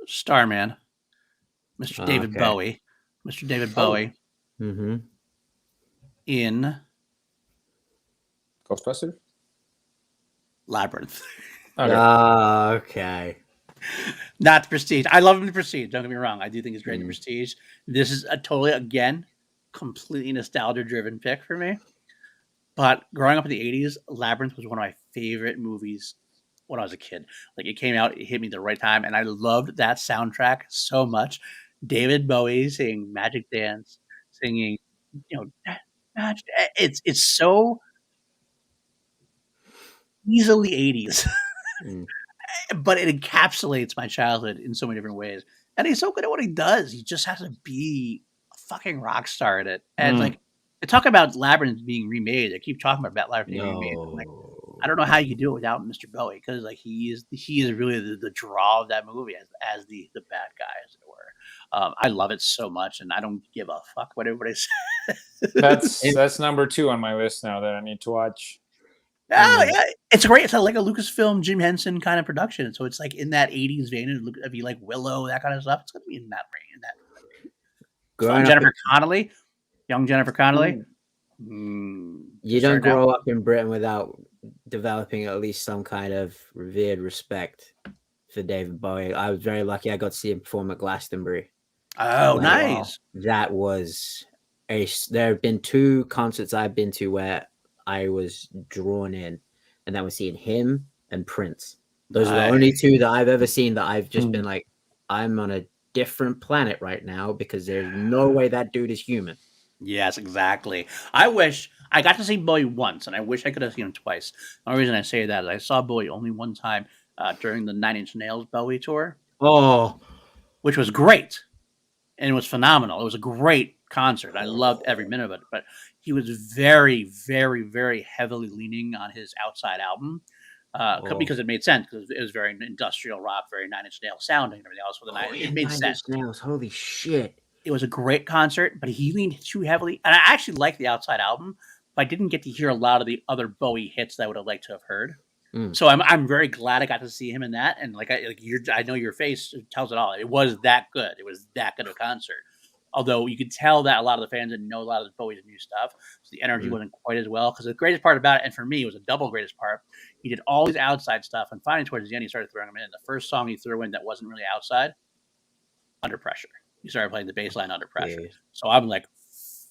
Starman, Mr. David Okay. Bowie, Mr. David Bowie Mm-hmm. in Ghostbusters? Labyrinth. Okay. Okay. Not the Prestige. I love him in the Prestige. Don't get me wrong. I do think he's great in the Mm. Prestige. This is a totally, again, completely nostalgia-driven pick for me. But growing up in the 80s, Labyrinth was one of my favorite movies when I was a kid. Like, it came out, it hit me the right time, and I loved that soundtrack so much. David Bowie singing Magic Dance, singing, Magic. It's so easily 80s. Mm. But it encapsulates my childhood in so many different ways. And he's so good at what he does. He just has to be a fucking rock star at it. And like, they talk about Labyrinth being remade. They keep talking about Labyrinth being remade. I'm like, I don't know how you can do it without Mr. Bowie, because like he is really the draw of that movie as the bad guy, as it were. I love it so much, and I don't give a fuck what everybody says. That's number 2 on my list now that I need to watch. Oh yeah, it's great. It's like a Lucasfilm, Jim Henson kind of production. So it's like in that '80s vein. If you like Willow, that kind of stuff, it's gonna be in that range. Growing up Jennifer Connolly, young Jennifer Connolly. you don't grow up in Britain without developing at least some kind of revered respect for David Bowie. I was very lucky. I got to see him perform at Glastonbury. Oh, Like, nice. That was there have been 2 concerts I've been to where I was drawn in, and that was seeing him and Prince. Those are the only 2 that I've ever seen that I've just been like, I'm on a different planet right now, because there's no way that dude is human. Yes, exactly. I wish I got to see Bowie once, and I wish I could have seen him twice. The only reason I say that is I saw Bowie only one time during the 9 Inch Nails Bowie tour. Oh, which was great, and it was phenomenal. It was a great concert. I loved every minute of it. But he was very, very, very heavily leaning on his Outside album because it made sense, because it was very industrial rock, very 9 Inch Nails sounding and everything else. For the it made sense. Nails, holy shit! It was a great concert, but he leaned too heavily. And I actually liked the Outside album, but I didn't get to hear a lot of the other Bowie hits that I would have liked to have heard. So I'm very glad I got to see him in that. And I know your face tells it all. It was that good. It was that good of a concert. Although you could tell that a lot of the fans didn't know a lot of Bowie's new stuff, so the energy wasn't quite as well. Because the greatest part about it, and for me, it was a double greatest part. He did all his Outside stuff, and finally towards the end, he started throwing them in. The first song he threw in that wasn't really Outside, Under Pressure. He started playing the bass line Under Pressure. Yeah. So I'm like,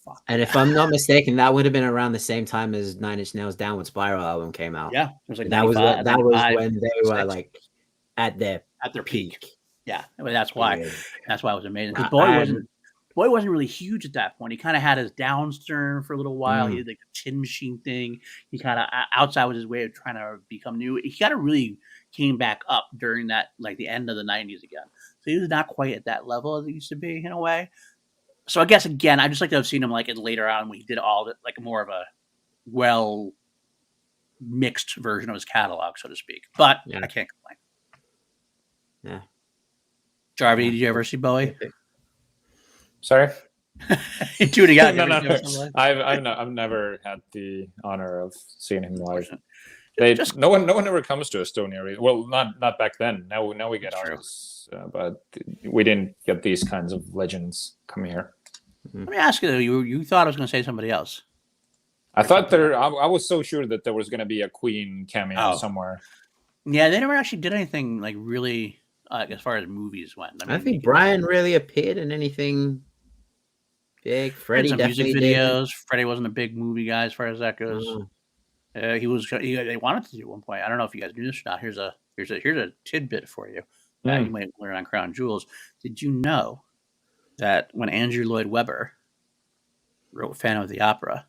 fuck. And if I'm not mistaken, that would have been around the same time as 9 Inch Nails' Downward Spiral album came out. Yeah, it was like that was when they were like at their peak. Yeah, that's why. Yeah. That's why it was amazing. Because Bowie wasn't really huge at that point. He kind of had his Downstern for a little while. He did like the Tin Machine thing. He kind of Outside was his way of trying to become new. He kind of really came back up during that, like the end of the 90s again. So he was not quite at that level as he used to be in a way. So I guess again, I just like to have seen him like later on when he did all that, like more of a well mixed version of his catalog, so to speak. But I can't complain. Yeah. Jarvi, did you ever see Bowie? Sorry? Do it again. No. I've never had the honor of seeing him live. No one ever comes to Estonia. Well, not back then. Now we get artists, but we didn't get these kinds of legends come here. Let me ask you though. You thought I was going to say somebody else? I thought I was so sure that there was going to be a Queen cameo somewhere. Yeah, they never actually did anything like really as far as movies went. I think Brian really appeared in anything big. Freddie some definitely music videos. Did. Freddie wasn't a big movie guy as far as that goes. They wanted to do at one point. I don't know if you guys knew this or not. Here's a tidbit for you that you might learn on Crown Jewels. Did you know that when Andrew Lloyd Webber wrote Phantom of the Opera,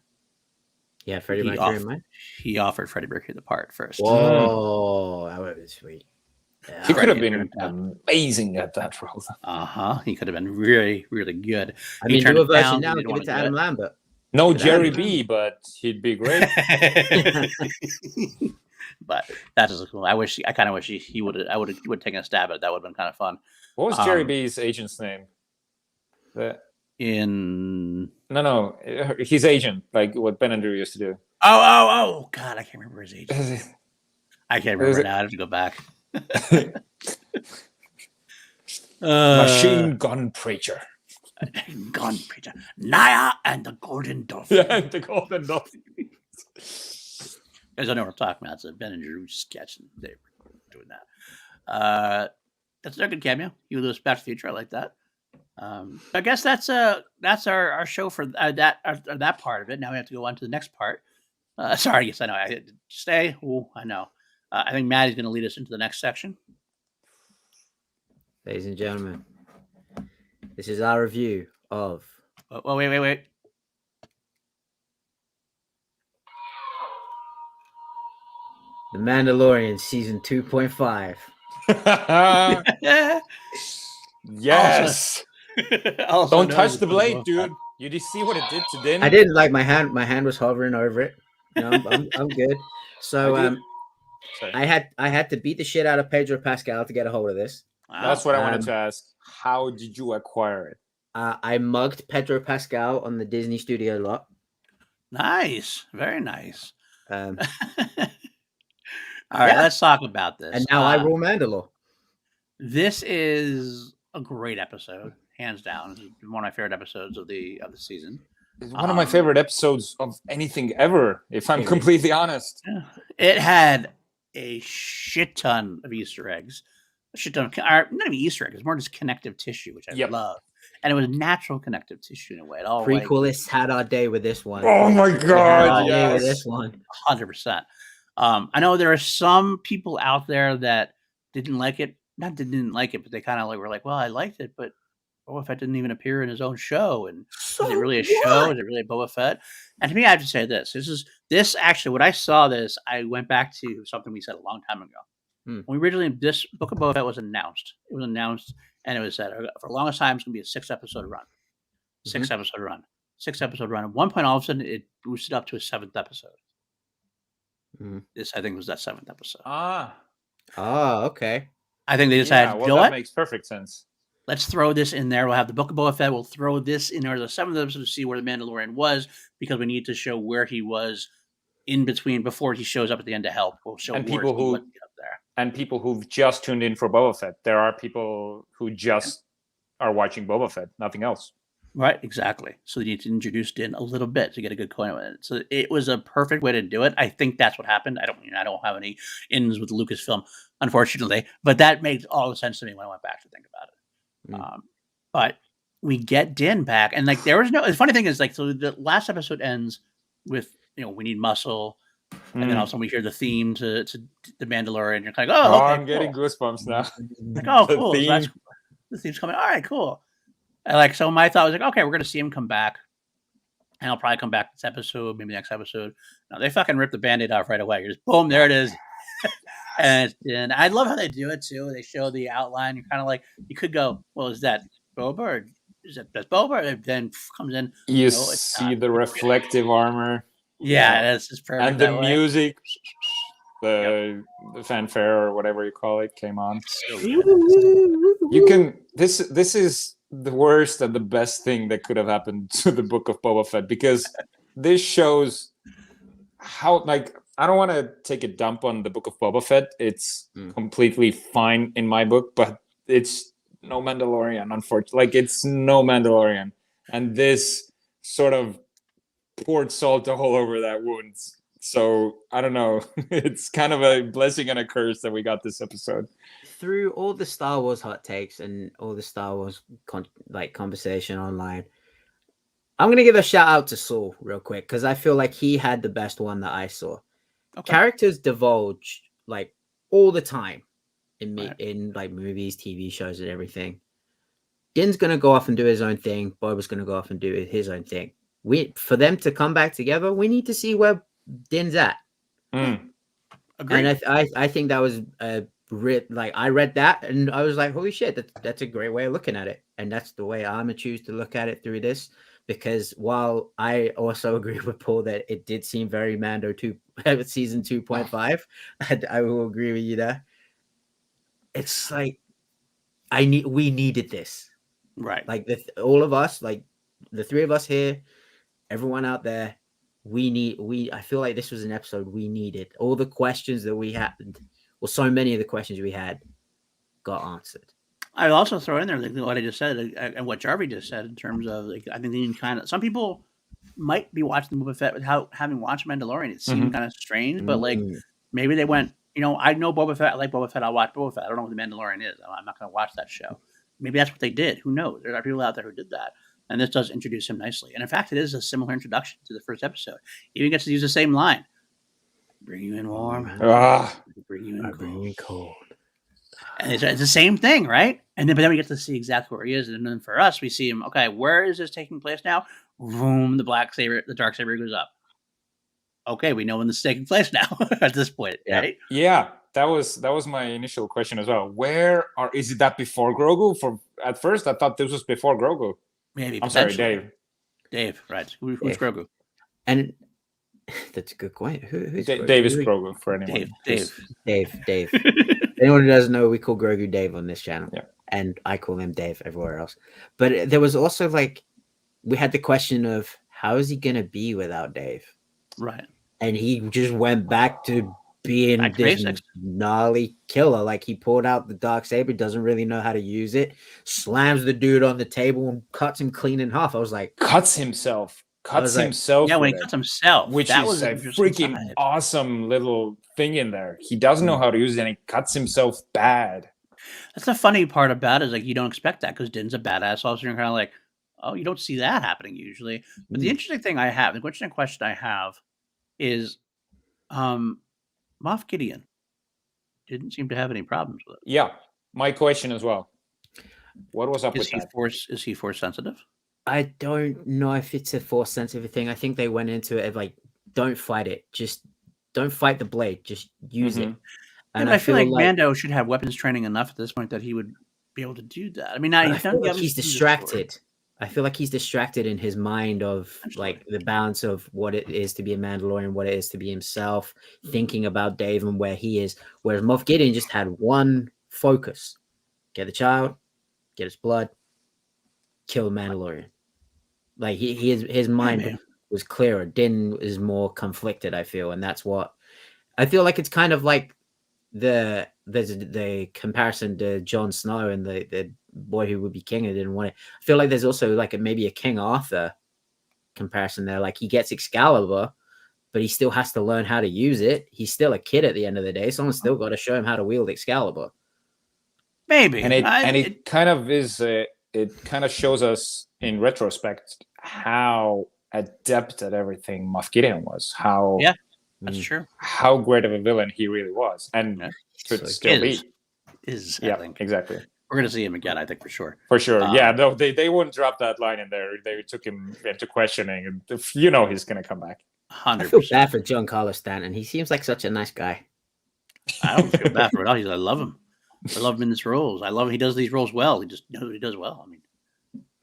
Yeah, Freddie He Mercury off- in mind. He offered Freddie Mercury the part first. Whoa, that would have been sweet. Yeah, He could have Freddie been amazing at that role. He could have been really, really good. I He mean, turned do a it version down, now. he Give didn't it want to to do Adam it. Lambert. No Good Jerry Adam B, but he'd be great. But that is cool. I kind of wish he would have taken a stab at it. That would have been kind of fun. What was Jerry B's agent's name? In No, his agent, like what Ben and Drew used to do. oh God, I can't remember his age. I can't remember now. I have to go back. Machine Gun Preacher. Gun Preacher. Naya and the Golden Dove. Yeah, and the Golden Dove. You guys don't know what I'm talking about. It's a Ben and Drew sketch. And they were doing that. That's a good cameo. You lose Back to the Future. I like that. I guess that's our show for that part of it. Now we have to go on to the next part. Sorry, yes, I know. I stay. Oh, I know. I think Matty's going to lead us into the next section. Ladies and gentlemen, this is our review of. Oh, wait. The Mandalorian season 2.5. Yes. Also Don't known touch as the blade, Boba dude. Fett. You did see what it did to Din? I didn't like my hand. My hand was hovering over it. No, I'm good. So Sorry. I had to beat the shit out of Pedro Pascal to get a hold of this. Wow. That's what I wanted to ask. How did you acquire it? I mugged Pedro Pascal on the Disney Studio lot. Nice. Very nice. Um, All right, Yeah. let's talk about this. and now I rule Mandalore. This is a great episode, hands down. It's one of my favorite episodes of the season. It's one of my favorite episode of anything ever, if I'm Really? completely honest. It had a shit ton of Easter eggs. A shit ton of, not even Easter eggs, it's more just connective tissue, which I Yep. love. And it was natural connective tissue in a way. It all Prequelists had our day with this one. Oh my We had our god, day with yes. this one. 100%. I know there are some people out there that didn't like it. Not that didn't like it, but they kind of were like, well, I liked it, but Boba Fett didn't even appear in his own show. And is it really a show? Is it really Boba Fett? And to me, I have to say this actually, when I saw this, I went back to something we said a long time ago. Hmm. When this Book of Boba Fett was announced, and it was said for the longest time, it's going to be a 6-episode run. 6-episode run. 6-episode run. At one point, all of a sudden, it boosted up to a 7th episode. Mhm. This, I think, was that 7th episode. Ah, Oh, okay. I think they decided, yeah, you well, know that what? makes perfect sense. Let's throw this in there. We'll have the Book of Boba Fett. We'll throw this in there as a 7th episode to see where the Mandalorian was, because we need to show where he was in between before he shows up at the end to help. We'll show And where people he who- went up there. And people who've just tuned in for Boba Fett, there are people who just are watching Boba Fett, nothing else. Right, exactly. So you need to introduce Din a little bit to get a good coin with it. So it was a perfect way to do it. I think that's what happened. I don't have any ins with Lucasfilm, unfortunately, but that made all the sense to me when I went back to think about it. But we get Din back, and like there was no. The funny thing is, like, so the last episode ends with we need muscle, and then all of a sudden we hear the theme to the Mandalorian. You're kind of like, oh, okay, I'm getting goosebumps now. like, oh, the cool. So theme. the theme's coming. All right, cool. And like, so my thought was like, okay, we're gonna see him come back, and I'll probably come back this episode, maybe next episode. No, they fucking rip the Band-Aid off right away. You're just boom, there it is. and I love how they do it too. They show the outline. You're kind of like, you could go, well, is that Boba or is that Boba? And then comes in. You No, it's see not. the reflective armor. Yeah, that's just perfect. And the that way. music, the fanfare or whatever you call it, came on. You can. This is the worst and the best thing that could have happened to the Book of Boba Fett, because this shows how, like, I don't want to take a dump on the Book of Boba Fett. It's completely fine in my book, but it's no Mandalorian, unfortunately. Like, it's no Mandalorian, and this sort of poured salt all over that wound. So I don't know. It's kind of a blessing and a curse that we got this episode. Through all the Star Wars hot takes and all the Star Wars conversation online, I'm gonna give a shout out to Saul real quick, because I feel like he had the best one that I saw. Okay. Characters divulge like all the time in Right. in like movies, TV shows, and everything. Din's gonna go off and do his own thing. Boba's gonna go off and do his own thing. for them to come back together, we need to see where Din's at. Mm. Agreed. And I think that was like I read that and I was like, holy shit, that's a great way of looking at it. And that's the way I'm gonna choose to look at it through this. Because while I also agree with Paul that it did seem very Mando 2 season 2.5, I will agree with you there. It's like we needed this. Right. Like all of us, like the three of us here, everyone out there, I feel like this was an episode we needed. All the questions that we had, well, so many of the questions we had got answered. I'd also throw in there like what I just said and what Jarvi just said in terms of like I think they kind of some people might be watching the Boba Fett without having watched Mandalorian. It seemed kind of strange, but like maybe they went, I know Boba Fett. I like Boba Fett. I'll watch Boba Fett. I don't know what the Mandalorian is. I'm not going to watch that show. Maybe that's what they did. Who knows? There are people out there who did that. And this does introduce him nicely. And in fact, it is a similar introduction to the first episode. He even gets to use the same line. Bring you in warm. Bring you in cold. And it's the same thing, right? And then, but then we get to see exactly where he is. And then for us, we see him, okay, where is this taking place now? Boom, the dark saber goes up. Okay, we know when this is taking place now at this point, right? Yeah, that was my initial question as well. Is it that before Grogu? At first, I thought this was before Grogu. Maybe. I'm sorry, Dave. Dave, right. Who's Grogu? And that's a good point. Who's Dave is Grogu for anyone. Dave. Anyone who doesn't know, we call Grogu Dave on this channel. Yeah. And I call him Dave everywhere else. But there was also like, we had the question of how is he going to be without Dave? Right. And he just went back to being this gnarly killer. Like he pulled out the darksaber, doesn't really know how to use it, slams the dude on the table and cuts him clean in half. I was like, cuts himself. Yeah, when he cuts himself, which is a freaking awesome little thing in there. He doesn't know how to use it, and he cuts himself bad. That's the funny part about it, is like you don't expect that because Din's a badass officer. You're kind of like, oh, you don't see that happening usually. But the interesting question I have is Moff Gideon didn't seem to have any problems with it. Yeah, my question as well. What was up with that? Is he force sensitive? I don't know if it's a force sensitive thing. I think they went into it like, don't fight it. Just don't fight the blade. Just use it. And I feel like Mando should have weapons training enough at this point that he would be able to do that. I mean, he's distracted. I feel like he's distracted in his mind of like the balance of what it is to be a Mandalorian, what it is to be himself, thinking about Dave and where he is. Whereas Moff Gideon just had one focus: get the child, get his blood, kill the Mandalorian. Like his mind was clearer. Din is more conflicted, I feel, and that's what I feel like. It's kind of like there's the comparison to Jon Snow and the boy who would be king and didn't want it. I feel like there's also like maybe a King Arthur comparison there. Like he gets Excalibur, but he still has to learn how to use it. He's still a kid at the end of the day. Someone's still got to show him how to wield Excalibur. Maybe, and it kind of is. It kind of shows us in retrospect how adept at everything Moff Gideon was. That's true. How great of a villain he really was, and could still be. I think. Exactly. We're gonna see him again, I think, for sure. For sure. No, they wouldn't drop that line in there. They took him into questioning, and he's gonna come back. 100%. I feel bad for Giancarlo Stanton. He seems like such a nice guy. I don't feel bad for it at all. I love him. I love him in his roles. I love him. He does these roles well. He just knows what he does well. I mean,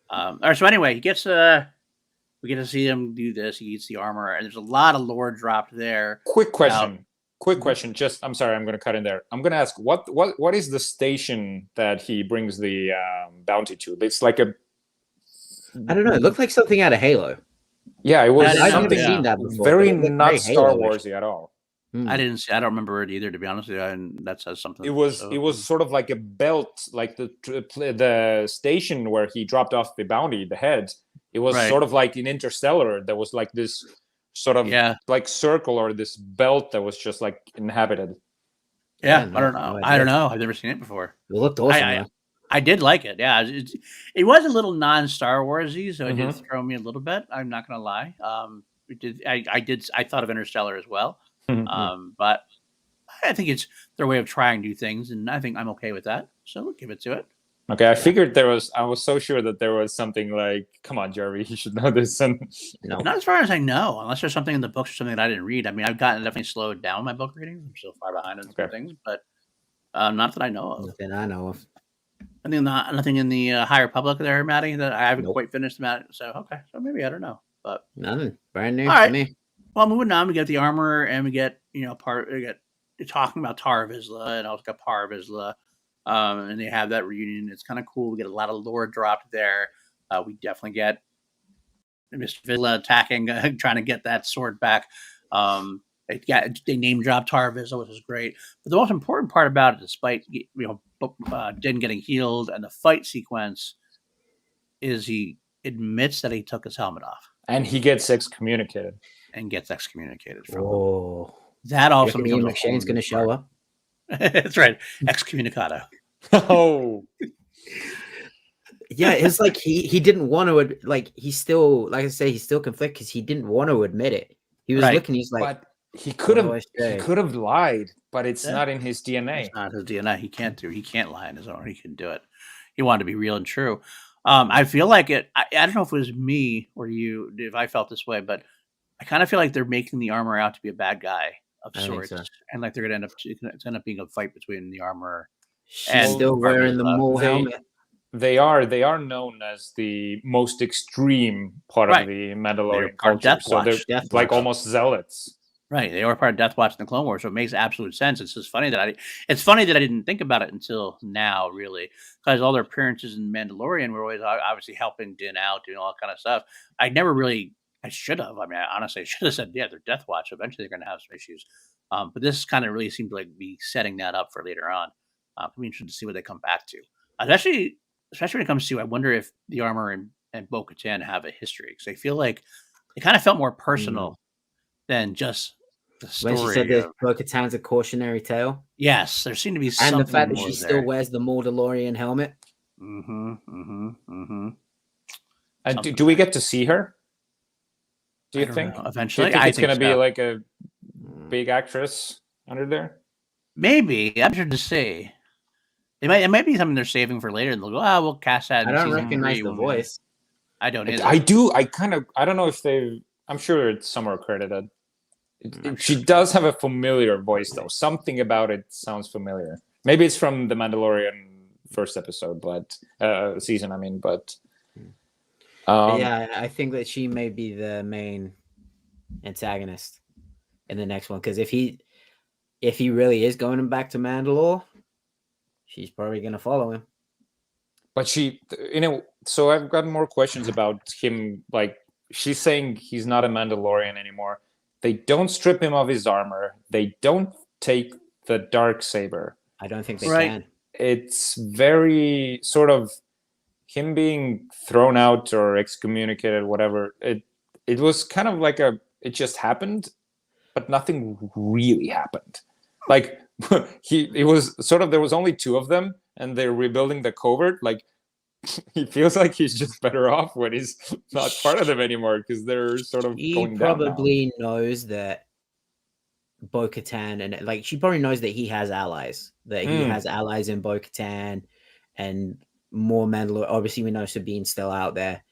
all right. So anyway, he gets we get to see him do this. He eats the armor, and there's a lot of lore dropped there. Quick question. Just, I'm sorry, I'm going to cut in there. I'm going to ask, what is the station that he brings the bounty to? It's like I don't know. It looked like something out of Halo. Yeah, it was. I've never seen that before. Very not Star Warsy at all. I don't remember it either, to be honest with you. And that says something. It was sort of like a belt, like the station where he dropped off the bounty, the head. It was sort of like in Interstellar. There was like this sort of like circle or this belt that was just like inhabited. Yeah, I don't know. I don't know. I've never seen it before. It looked awesome. I did like it. Yeah, it was a little non-Star Warsy, so it did throw me a little bit. I'm not gonna lie. I thought of Interstellar as well. But I think it's their way of trying new things, and I think I'm okay with that. So we'll give it to it. Okay, I figured there was. I was so sure that there was something like, "Come on, Jarvi, you should know this." And No. Not as far as I know, unless there's something in the books or something that I didn't read. I mean, I've gotten definitely slowed down my book reading. I'm still far behind on some things, but not that I know of. Nothing I know of. I think nothing in the High Republic there, Matty, that I haven't Nope. quite finished. Matt, so okay, so maybe I don't know, but Nothing. Brand new All to right. me. well, moving on, we get the armor, and we get talking about Tar Vizsla, and also got Par Vizsla, and they have that reunion. It's kind of cool. We get a lot of lore dropped there. We definitely get Mr. Vizsla attacking, trying to get that sword back. They name drop Tar Vizsla, which is great. But the most important part about it, despite Din getting healed and the fight sequence, is he admits that he took his helmet off he gets excommunicated. and gets excommunicated from him. Oh. That also Ian becomes a whole McShane's going to new show part. up. That's right, excommunicado. Oh, Yeah, it's like he didn't want to, like, he's still, like I say, he's still conflicted because he didn't want to admit it. He was Right. looking, he's like, but he could have. What do I He say? could have lied, but it's Yeah. not in his DNA. It's not his DNA. He can't lie on his own. He can do it. He wanted to be real and true. I feel like it. I don't know if it was me or you, if I felt this way, but I kind of feel like they're making the armor out to be a bad guy of I think sorts, so. and like they're gonna end up being a fight between the armor. She's And still wearing the Par Vizsla. mole They- helmet. They are known as the most extreme part Right. of the They're Mandalorian part of culture. Death So Watch. they're Death like Watch. almost zealots. Right, they are part of Death Watch in the Clone Wars, so it makes absolute sense. It's just funny that I didn't think about it until now, really, because all their appearances in Mandalorian were always obviously helping Din out, doing all that kind of stuff. I should have. I mean, I should have said, yeah, they're Death Watch. Eventually, they're going to have some issues, but this kind of really seemed to like be setting that up for later on. I'll be interested to see what they come back to, especially when it comes to. I wonder if the armor and Bo-Katan have a history, because I feel like it kind of felt more personal than just the story. When she said that Bo-Katan's a cautionary tale. Yes, there seemed to be something And the fact that more she there. still wears the Mandalorian helmet. Do we get to see her? Do you I don't think? know. Do Eventually, you think I it's think going to be so. like a big actress under there? Maybe. I'm sure to see. It might be something they're saving for later. And they'll go, we'll cast that. I In don't season recognize 3 the when we-" voice. I don't either. I do. I don't know if they. I'm sure it's somewhere credited. She does have a familiar voice, though. Something about it sounds familiar. Maybe it's from the Mandalorian first episode, but season. I mean, but Yeah, I think that she may be the main antagonist in the next one. Because if he really is going back to Mandalore, she's probably gonna follow him. But she, so I've got more questions about him. Like, she's saying he's not a Mandalorian anymore. They don't strip him of his armor. They don't take the dark saber. I don't think they Right. can. It's very sort of him being thrown out or excommunicated, whatever. It was kind of like it just happened, but nothing really happened. Like it was sort of, there was only two of them, and they're rebuilding the covert. Like, he feels like he's just better off when he's not part of them anymore, because they're sort of He going down now. probably knows that Bo-Katan, and like she probably knows that he has allies. That he has allies in Bo-Katan and more Mandalore. Obviously, we know Sabine's still out there.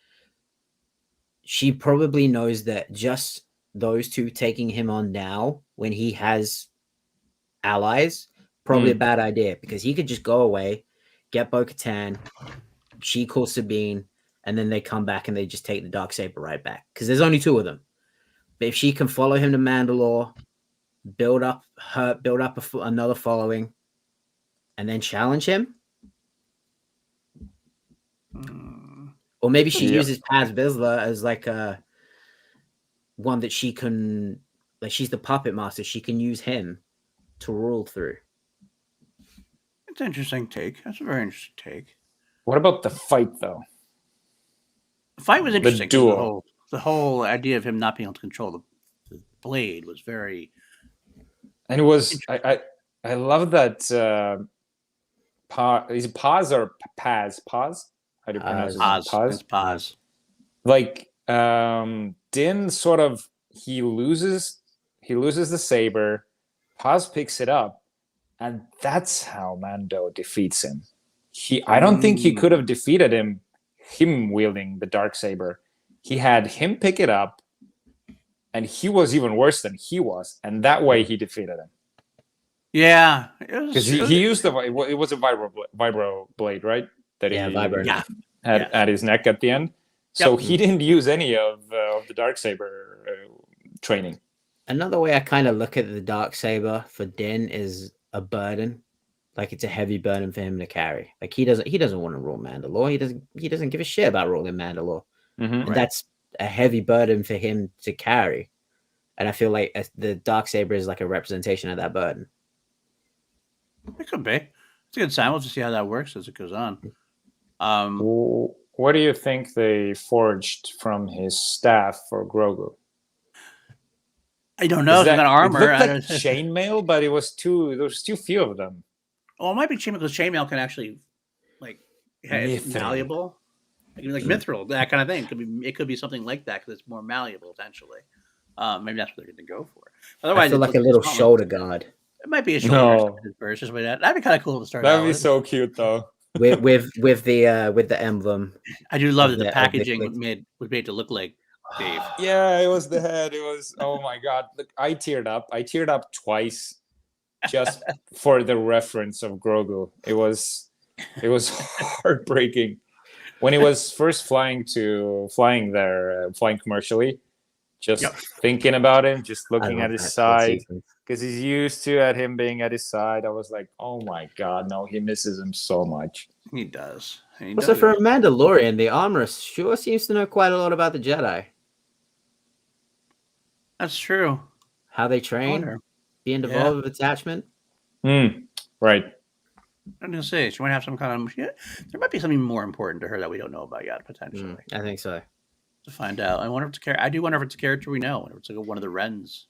She probably knows that just those two taking him on now, when he has allies, probably a bad idea, because he could just go away, get Bo-Katan, she calls Sabine, and then they come back and they just take the Darksaber right back, because there's only two of them. But if she can follow him to Mandalore, build up another following, and then challenge him, or maybe she uses Paz Vizsla as like a one that she can, like, she's the puppet master. She can use him to rule through. It's an interesting take. That's a very interesting take. What about the fight, though? The fight was interesting. The duel. The whole idea of him not being able to control the blade was very. And it was, I love that. Is it Paz or Paz? Paz? How do you pronounce it? Paz. It's Paz. Like, Din sort of, he loses the saber. Paz picks it up, and that's how Mando defeats him. I don't think he could have defeated him wielding the Darksaber. He had him pick it up, and he was even worse than he was, and that way he defeated him. Yeah, because he used it was a vibro blade, right? That he had at his neck at the end. So he didn't use any of the Darksaber training. Another way I kind of look at the Darksaber for Din is a burden. Like it's a heavy burden for him to carry. Like he doesn't want to rule Mandalore. He doesn't give a shit about ruling Mandalore. And that's a heavy burden for him to carry. And I feel like the Darksaber is like a representation of that burden. It could be. It's a good sign. We'll just see how that works as it goes on. What do you think they forged from his staff for Grogu? I don't know. It's got armor. It looked like chainmail, but there was too few of them. Well, it might be chainmail because chainmail can actually, like, it's malleable. Like mithril, that kind of thing. It could be something like that because it's more malleable potentially. Maybe that's what they're going to go for. Otherwise, I feel like a little shoulder guard. It might be a shoulder burst or something like that. That'd be kind of cool to start. That'd be so cute, though. with the emblem. I do love that the packaging was made to look like Dave. Yeah, it was the head. It was, oh my god! Look, I teared up. I teared up twice, just for the reference of Grogu. It was heartbreaking when he was first flying commercially. Just thinking about him, just looking at his side, because he's used to him being at his side. I was like, oh my god, no, he misses him so much. He does. Also, for a Mandalorian, the armorer sure seems to know quite a lot about the Jedi. That's true. How they train, being devolved with attachment. Right. I'm gonna say she might have some kind of. There might be something more important to her that we don't know about yet, potentially. I think so. To find out, I wonder if it's I do wonder if it's a character we know. If it's like one of the Wrens,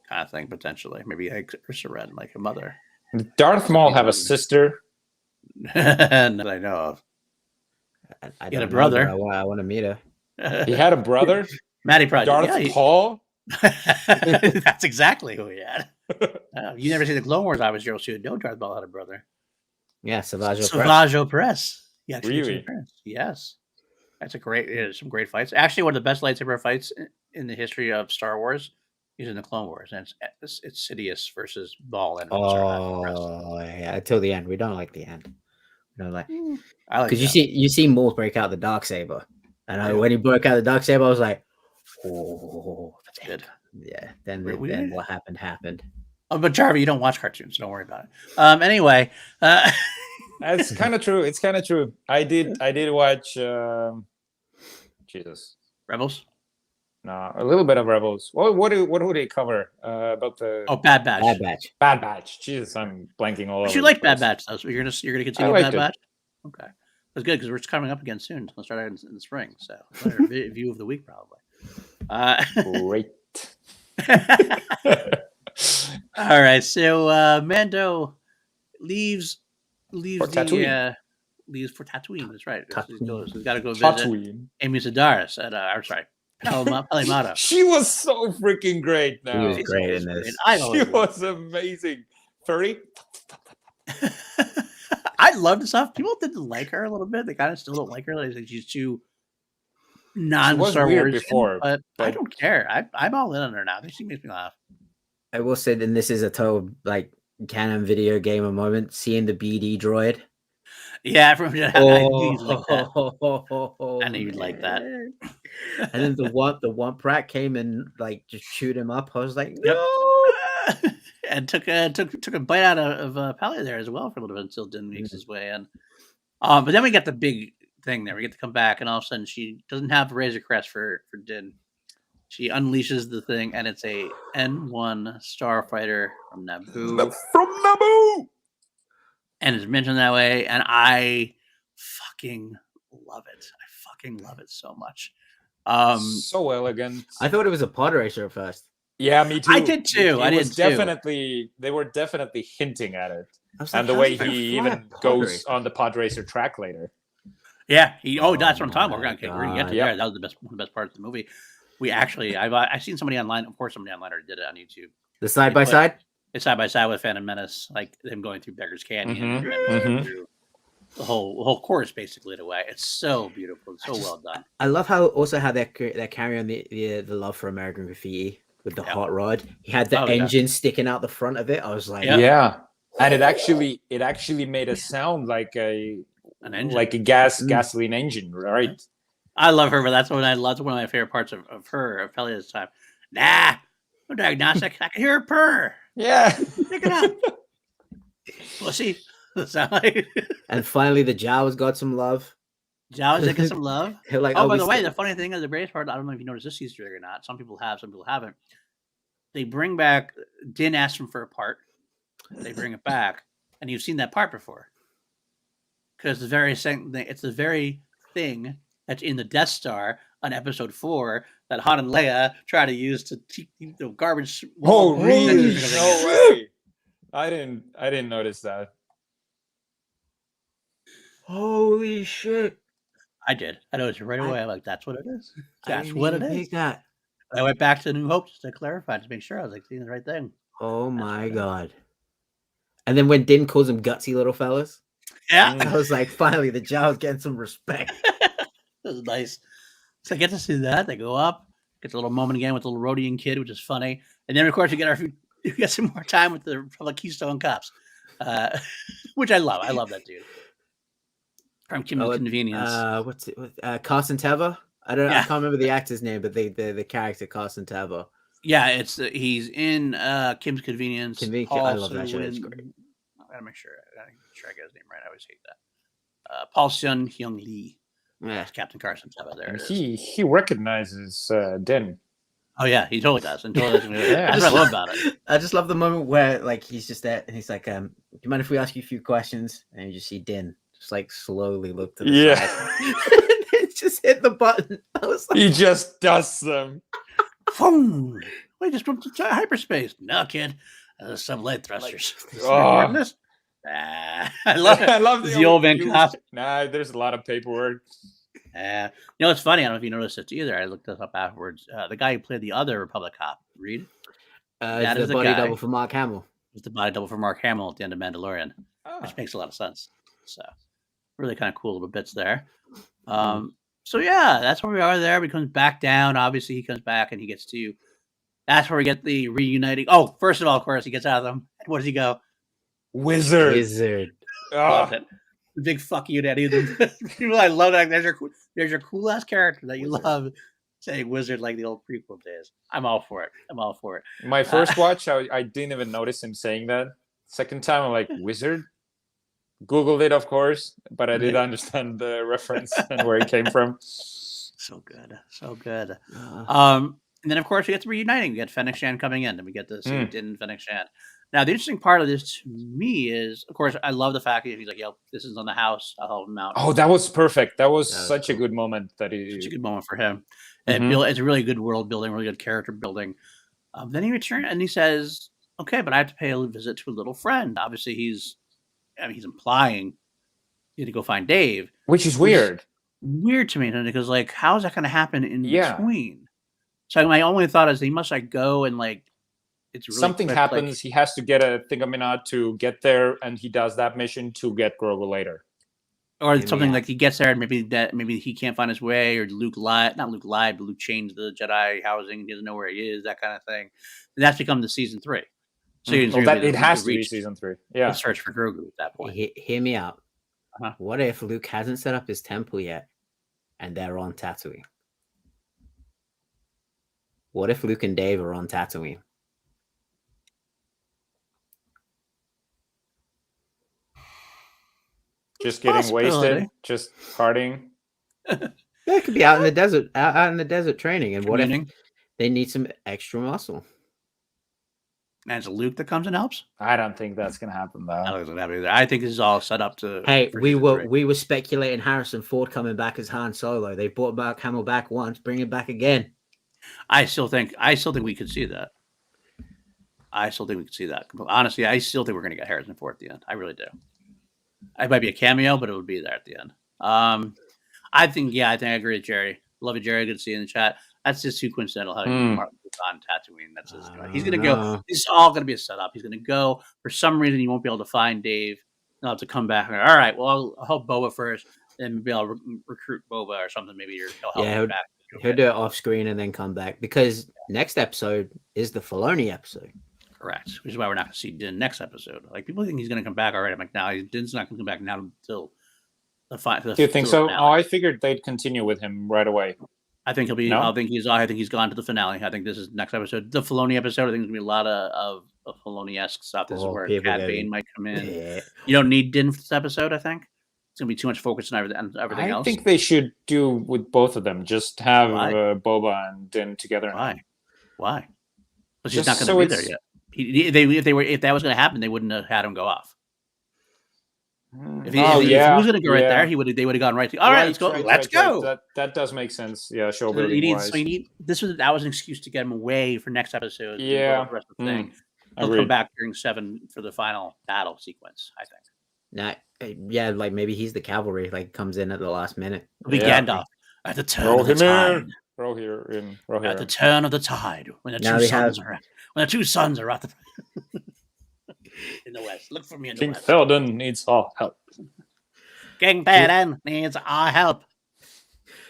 kind of thing, potentially. Maybe like Ursa Wren, like a mother. Did Darth Maul have a sister? That I know of. I he had a brother. I want to meet her. He had a brother. Matty Project. Darth Paul. That's exactly who he had. You never see the Clone Wars. I was Gerald Shue. No, Darth Maul had a brother. Yeah, Savage Press. Yeah, really? Yes. That's some great fights. Actually, one of the best lightsaber fights in the history of Star Wars is in the Clone Wars, and it's Sidious versus Maul. And yeah, until the end. We don't like the end. We don't like because you see Maul break out the Darksaber, and when he broke out the Darksaber, I was like, oh, that's good. Yeah. Then what happened. Oh, but Jarvi, you don't watch cartoons, so don't worry about it. Anyway. That's kind of true. It's kind of true. I did watch Jesus. Rebels? No, a little bit of Rebels. What do they cover about the Bad Batch? Bad Batch. Jesus, I'm blanking all over. You like Bad Batch though, so you're gonna continue Bad Batch? Okay. That's good because we're coming up again soon. We'll start out in the spring. So view of the week probably. Great. All right. So Mando leaves for Tatooine. Leaves for Tatooine. That's right. He's got to go visit Amy Sedaris at Palimata. She was so freaking great. Now she was great in this. She was amazing. Furry. I loved the stuff. People didn't like her a little bit. They kind of still don't like her. They think she's too non-Star Wars before, but I don't care. I'm all in on her now. She makes me laugh. I will say that this is a total canon video gamer moment. Seeing the BD droid. Yeah, I knew you'd like that. And then the one Pratt came and just chewed him up. I was like, no. And took a bite out of Pally there as well for a little bit until Din makes his way in. But then we get the big thing there. We get to come back, and all of a sudden she doesn't have Razor Crest for Din. She unleashes the thing, and it's a N1 starfighter from Naboo. And it's mentioned that way, and I fucking love it. I fucking love it so much. So elegant. I thought it was a pod racer at first. Yeah, me too. I did too. They were definitely hinting at it, and the way he even goes on the pod racer track later. Yeah. That's what I'm talking about. We're gonna get to there. That was one of the best parts of the movie. We actually, I've seen somebody online. Of course, somebody online already did it on YouTube. The side by side. It's side by side with Phantom Menace, like them going through Beggar's Canyon, Mhm, and mhm. through the whole course basically in a way. It's so beautiful, it's so well done. I love how they're carrying the love for American Graffiti with the Yeah. hot rod. He had the Oh, yeah. engine sticking out the front of it. I was like, Yeah. Yeah, and it actually made a sound like An engine. a gasoline engine, right? I love her, but that's one of my favorite parts of her, of Pelly this time. Nah, no diagnostic. I can hear her purr. Yeah. Pick it up. Pussy. Sound like and finally the Jawas got some love. Jawas that get some love. They're like, Oh, by we the way, still- the funny thing is the greatest part, I don't know if you noticed this Easter egg or not. Some people have, some people haven't. They bring back Din asked him for a part. They bring it back, and you've seen that part before. Because the very same thing, it's the very thing that's in the Death Star on episode 4 that Han and Leia try to use to keep the garbage. Oh, really? sensors No way. I didn't notice that. Holy shit! I did. I noticed it right away. I'm like, that's what it is. I That's didn't what it even is. pick that. I went back to New Hope just to clarify, to make sure I was like seeing the right thing. Oh That's my what it is. god! And then when Din calls them gutsy little fellas, Yeah. I was like, finally the Jawas getting some respect. That was nice. So I get to see that. They go up, get a little moment again with the little Rhodian kid, which is funny. And then, of course, you get some more time with the Republic Keystone Cops, which I love. I love that dude. From Kim's Convenience. What's it? Carson Teva. I don't. I Yeah. can't remember the actor's name, but the character Carson Teva. Yeah, it's he's in Kim's Convenience. I love that show. It's in- great. I gotta make sure I get his name right. I always hate that. Paul Sun Hyung Lee. Yeah. That's Captain Carson Teva. There And it is. he recognizes Din. Oh yeah, he totally does. And totally does. Yeah. That's what I love about it. I just love the moment where like he's just there and he's like, do you mind if we ask you a few questions? And you just see Din just like slowly look to the Yeah. side. And just hit the button. I was like, He just does them. Boom! We just went to hyperspace. No, kid. Some lead thrusters. Oh. This? I love it. I love the old man cop. Nah, there's a lot of paperwork. You know, it's funny. I don't know if you noticed this either. I looked this up afterwards. The guy who played the other Republic cop, Reed, that it's is the the body guy. double for Mark Hamill. was the body double for Mark Hamill at the end of Mandalorian, Ah. which makes a lot of sense. So, really kind of cool little bits there. So yeah, that's where we are there. He comes back down. Obviously, he comes back and he gets to. That's where we get the reuniting. Oh, first of all, of course, he gets out of them. What does he go? Wizard. Wizard. Love Ah. it. The big fuck you to any of them. I love that. There's your cool ass character that you love saying wizard like the old prequel days. I'm all for it. I'm all for it. My first watch, I didn't even notice him saying that. Second time, I'm like, wizard? Googled it, of course, but I did understand the reference and where it came from. So good. So good. And then, of course, we get to reuniting. We get Fennec Shan coming in, and we get to see Din and Fennec Shan. Now, the interesting part of this to me is, of course, I love the fact that he's like, yo, this is on the house. I'll help him out. Oh, that was perfect. That was That was such a cool. good moment. That Such a he. good moment for him. And it's a really good world building, really good character building. Then he returns and he says, okay, but I have to pay a visit to a little friend. Obviously, he's implying you need to go find Dave. Which is weird. Weird to me, because like, how is that going to happen in Yeah. between? So my only thought is he must like go and like it's really Something quick, happens. like- He has to get a thingaminot to get there, and he does that mission to get Grogu later. or Maybe, something yeah. like he gets there and maybe he can't find his way, or Luke lied, not Luke lied, but Luke changed the Jedi housing. He doesn't know where he is, that kind of thing. And that's become the season 3. So It has to be season 3. Yeah. the search for Grogu at that point. Hear me out. Uh-huh. What if Luke hasn't set up his temple yet and they're on Tatooine? What if Luke and Dave are on Tatooine? Just getting Possibility. wasted, just partying. They could be out in the desert, out in the desert training. And what if Training. they need some extra muscle? And it's Luke that comes and helps. I don't think that's gonna happen I though. don't think it's gonna happen either. I think this is all set up to. Hey, for we season were 3. we were speculating Harrison Ford coming back as Han Solo. They brought back Hamill back once, bring him back again. I still think we could see that. Honestly, I still think we're gonna get Harrison Ford at the end. I really do. It might be a cameo, but it would be there at the end. I think I agree with Jerry. Love you, Jerry. Good to see you in the chat. That's just too coincidental how Martin was on Tatooine. That's just, he's going to go. No. This is all going to be a setup. He's going to go. For some reason, he won't be able to find Dave. He'll have to come back. All right, well, I'll help Boba first, and maybe I'll recruit Boba or something. Maybe he'll help him back. He'll do it off screen and then come back, because next episode is the Filoni episode. Correct. Which is why we're not going to see Din next episode. Like, people think he's going to come back already. I'm like, no, Din's not going to come back now until the final. Do you think so? Oh, I figured they'd continue with him right away. I think he'll be. No? I think he's gone to the finale. I think this is next episode, the Filoni episode. I think there's gonna be a lot of Filoni-esque stuff. This is where Cad Bane might come in. Yeah. You don't need Din for this episode. I think it's gonna be too much focus on everything else. I think they should do with both of them. Just have Boba and Din together. Why? But she's not gonna be there yet. If that was gonna happen, they wouldn't have had him go off. If he was going to go right there, they would have gone right to. All right, let's go. Let's go. That does make sense. Yeah, show that was an excuse to get him away for next episode. Yeah, the rest of the thing. He'll come back during 7 for the final battle sequence. I think. Yeah, like maybe he's the cavalry. Like comes in at the last minute. It'll be Gandalf at the turn of the tide. Row here. At the turn of the tide, when the two suns are at the. In the west, look for me in the west. King Theoden needs our help. King Theoden needs our help.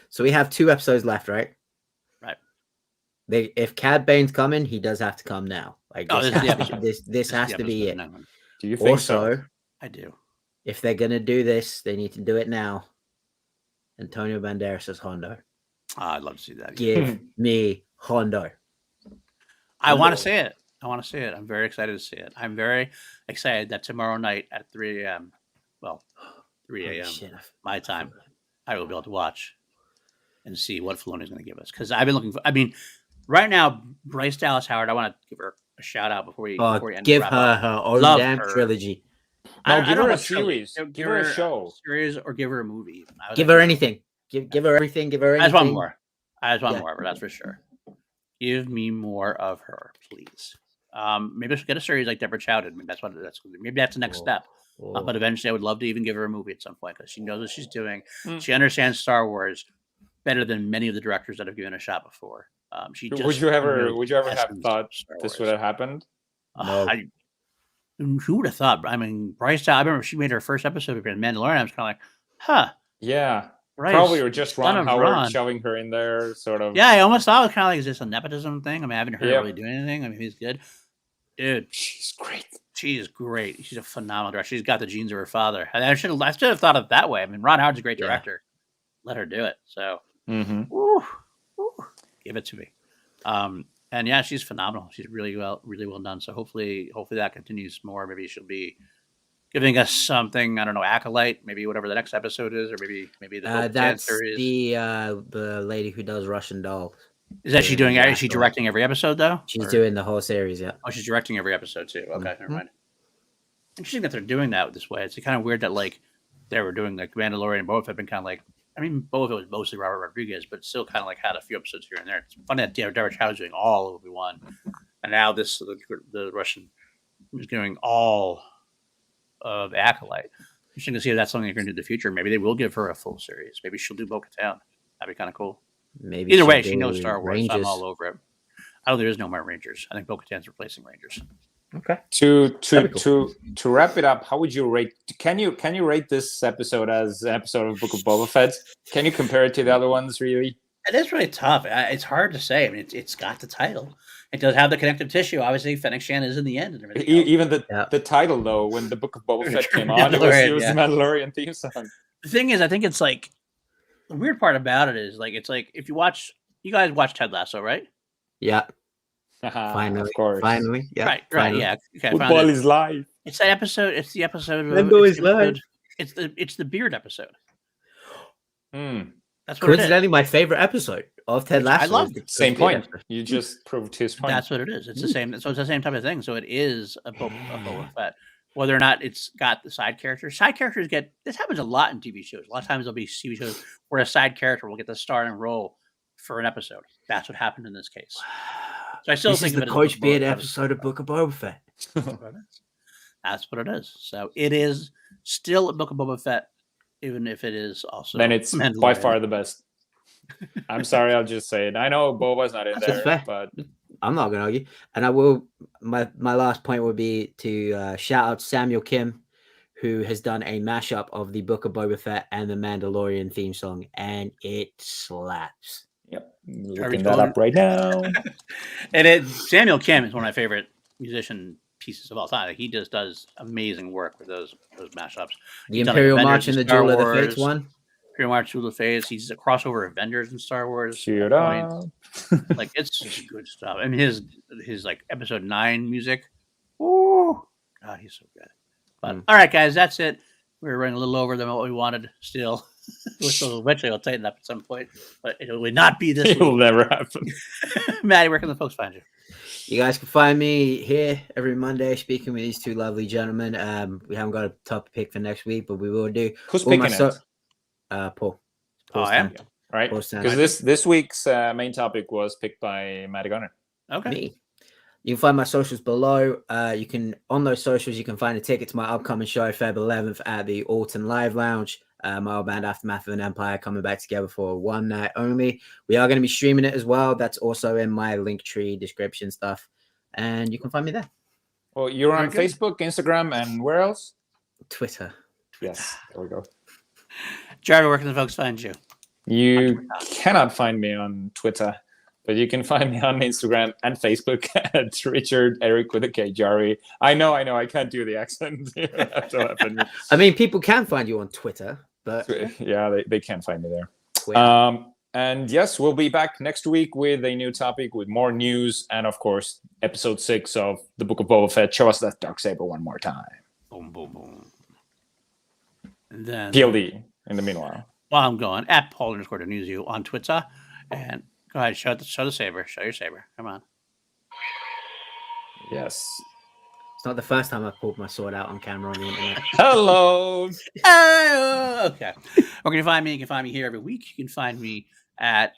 So we have 2 episodes left, right? Right. If Cad Bane's coming, he does have to come now. Like this has to be it. Do you think also, so? I do. If they're gonna do this, they need to do it now. Antonio Banderas as Hondo. I'd love to see that. Give me Hondo. I want to see it. I'm very excited to see it. I'm very excited that tomorrow night at 3 a.m. Well, 3 a.m. My time, I will be able to watch and see what Filoni's going to give us. Because I've been looking for. I mean, right now, Bryce Dallas Howard. I want to give her a shout out before we end. Give her own damn trilogy. No, give her a series. Give her a show. Series or give her a movie. Give her anything. Give her everything. Give her anything. I just want more. More, but that's for sure. Give me more of her, please. Maybe I should get a series like Deborah Chow did. Maybe that's the next step. But eventually, I would love to even give her a movie at some point because she knows what she's doing. She understands Star Wars better than many of the directors that have given a shot before. Would you ever have thought this would have happened? No. Who would have thought? I mean, Bryce Dallas. I remember she made her first episode of Mandalorian. I was kind of like, huh. Yeah. Bryce, probably or just Ron Howard shoving her in there, sort of. Yeah, I almost thought it was kind of like, is this a nepotism thing? I mean, I haven't heard her really do anything. I mean, he's good. Dude, she's great. She is great. She's a phenomenal director. She's got the genes of her father. I should have thought of it that way. I mean, Ron Howard's a great director. Let her do it. So, give it to me. And yeah, she's phenomenal. She's really well done. So hopefully that continues more. Maybe she'll be giving us something. I don't know, Acolyte. Maybe whatever the next episode is, or maybe the that's the lady who does Russian Doll. Is she directing every episode though? She's doing the whole series, yeah. Oh, she's directing every episode too. Okay, never mind. Interesting that they're doing that this way. It's kind of weird that like they were doing like Mandalorian and Boba Fett been kind of like. I mean, Boba Fett was mostly Robert Rodriguez, but still kind of like had a few episodes here and there. It's funny that Deborah Chow is doing all of Obi-Wan, and now the Russian is doing all of Acolyte. Interesting to see if that's something they're going to do in the future. Maybe they will give her a full series. Maybe she'll do Bo-Katan. That'd be kind of cool. Maybe either way, she knows Star Wars. So I'm all over it. I don't think there is no more Rangers. I think Bo-Katan's replacing Rangers. Okay. To wrap it up, how would you rate? Can you rate this episode as an episode of Book of Boba Fett? Can you compare it to the other ones? Really, it is really tough. It's hard to say. I mean, it's got the title. It does have the connective tissue. Obviously, Fennec Shan is in the end and everything. Even the title, though, when the Book of Boba Fett came on, it was the Mandalorian theme song. The thing is, I think it's like the weird part about it is like it's like if you guys watch Ted Lasso, right? Yeah. Finally, of course. Finally, yeah. Right, yeah. Okay, football is live. It's that episode. It's the episode. Football is live. It's the beard episode. That's what coincidentally my favorite episode of Ted Lasso. I love it. Same point. You just proved his point. That's what it is. It's the same. So it's the same type of thing. So it is a Boba Fett. Whether or not it's got the side characters. Side characters get this happens a lot in TV shows. A lot of times there'll be TV shows where a side character will get the starring role for an episode. That's what happened in this case. So I still think the Coach Beard episode of Book of Boba Fett. That's what it is. So it is still a Book of Boba Fett, even if it is also. Then it's by far the best. I'm sorry, I'll just say it. I know Boba's not in That's there, fair. but I'm not going to argue. And I will. My last point would be to shout out Samuel Kim, who has done a mashup of the Book of Boba Fett and the Mandalorian theme song, and it slaps. yep, Jarvi looking that told up right now. And Samuel Kim is one of my favorite musician pieces of all time. Like, he just does amazing work with those mashups. The He's done, like, Imperial Avengers March and the Star Duel of the Fates Wars. one. Imperial March, Duel of the Fates. He's a crossover Avengers and Star Wars. Shoot points. up. Like, it's just good stuff. I mean, his like episode 9 music. Ooh, God, he's so good. But all right, guys, that's it. We're running a little over than what we wanted. Still, eventually I'll tighten up at some point, but it will not be this It will week. never happen. Matty, where can the folks find you? You guys can find me here every Monday speaking with these two lovely gentlemen. We haven't got a topic pick for next week, but we will do. Who's All picking my it? Paul. Oh, I am. Paul's Right? Paul's turn. Because this week's main topic was picked by Matty Gunner. Okay. Me. You can find my socials below. You can on those socials you can find a ticket to my upcoming show Feb 11th at the Alton Live Lounge. My old band Aftermath of an Empire coming back together for one night only. We are going to be streaming it as well. That's also in my Linktree description stuff, and you can find me there. Well, you're on Very good. Facebook, Instagram, and where else? Twitter. Yes, there we go. Jarvi, where can the folks find you? You cannot find me on Twitter, but you can find me on Instagram and Facebook at Richard-Erik with a K Jarvi. I know, I can't do the accent. You have to laugh at me. I mean, people can find you on Twitter, but Yeah, they can't find me there. Twitter. And yes, we'll be back next week with a new topic, with more news, and of course, episode 6 of the Book of Boba Fett. Show us that Darksaber one more time. Boom, boom, boom. And then PLD in the meanwhile. while I'm going, at Paul_Denuzio on Twitter. And go ahead, show the saber. Show your saber. Come on. Yes. It's not the first time I've pulled my sword out on camera on the internet. Hello. Oh, okay. Where can you find me? You can find me here every week. You can find me on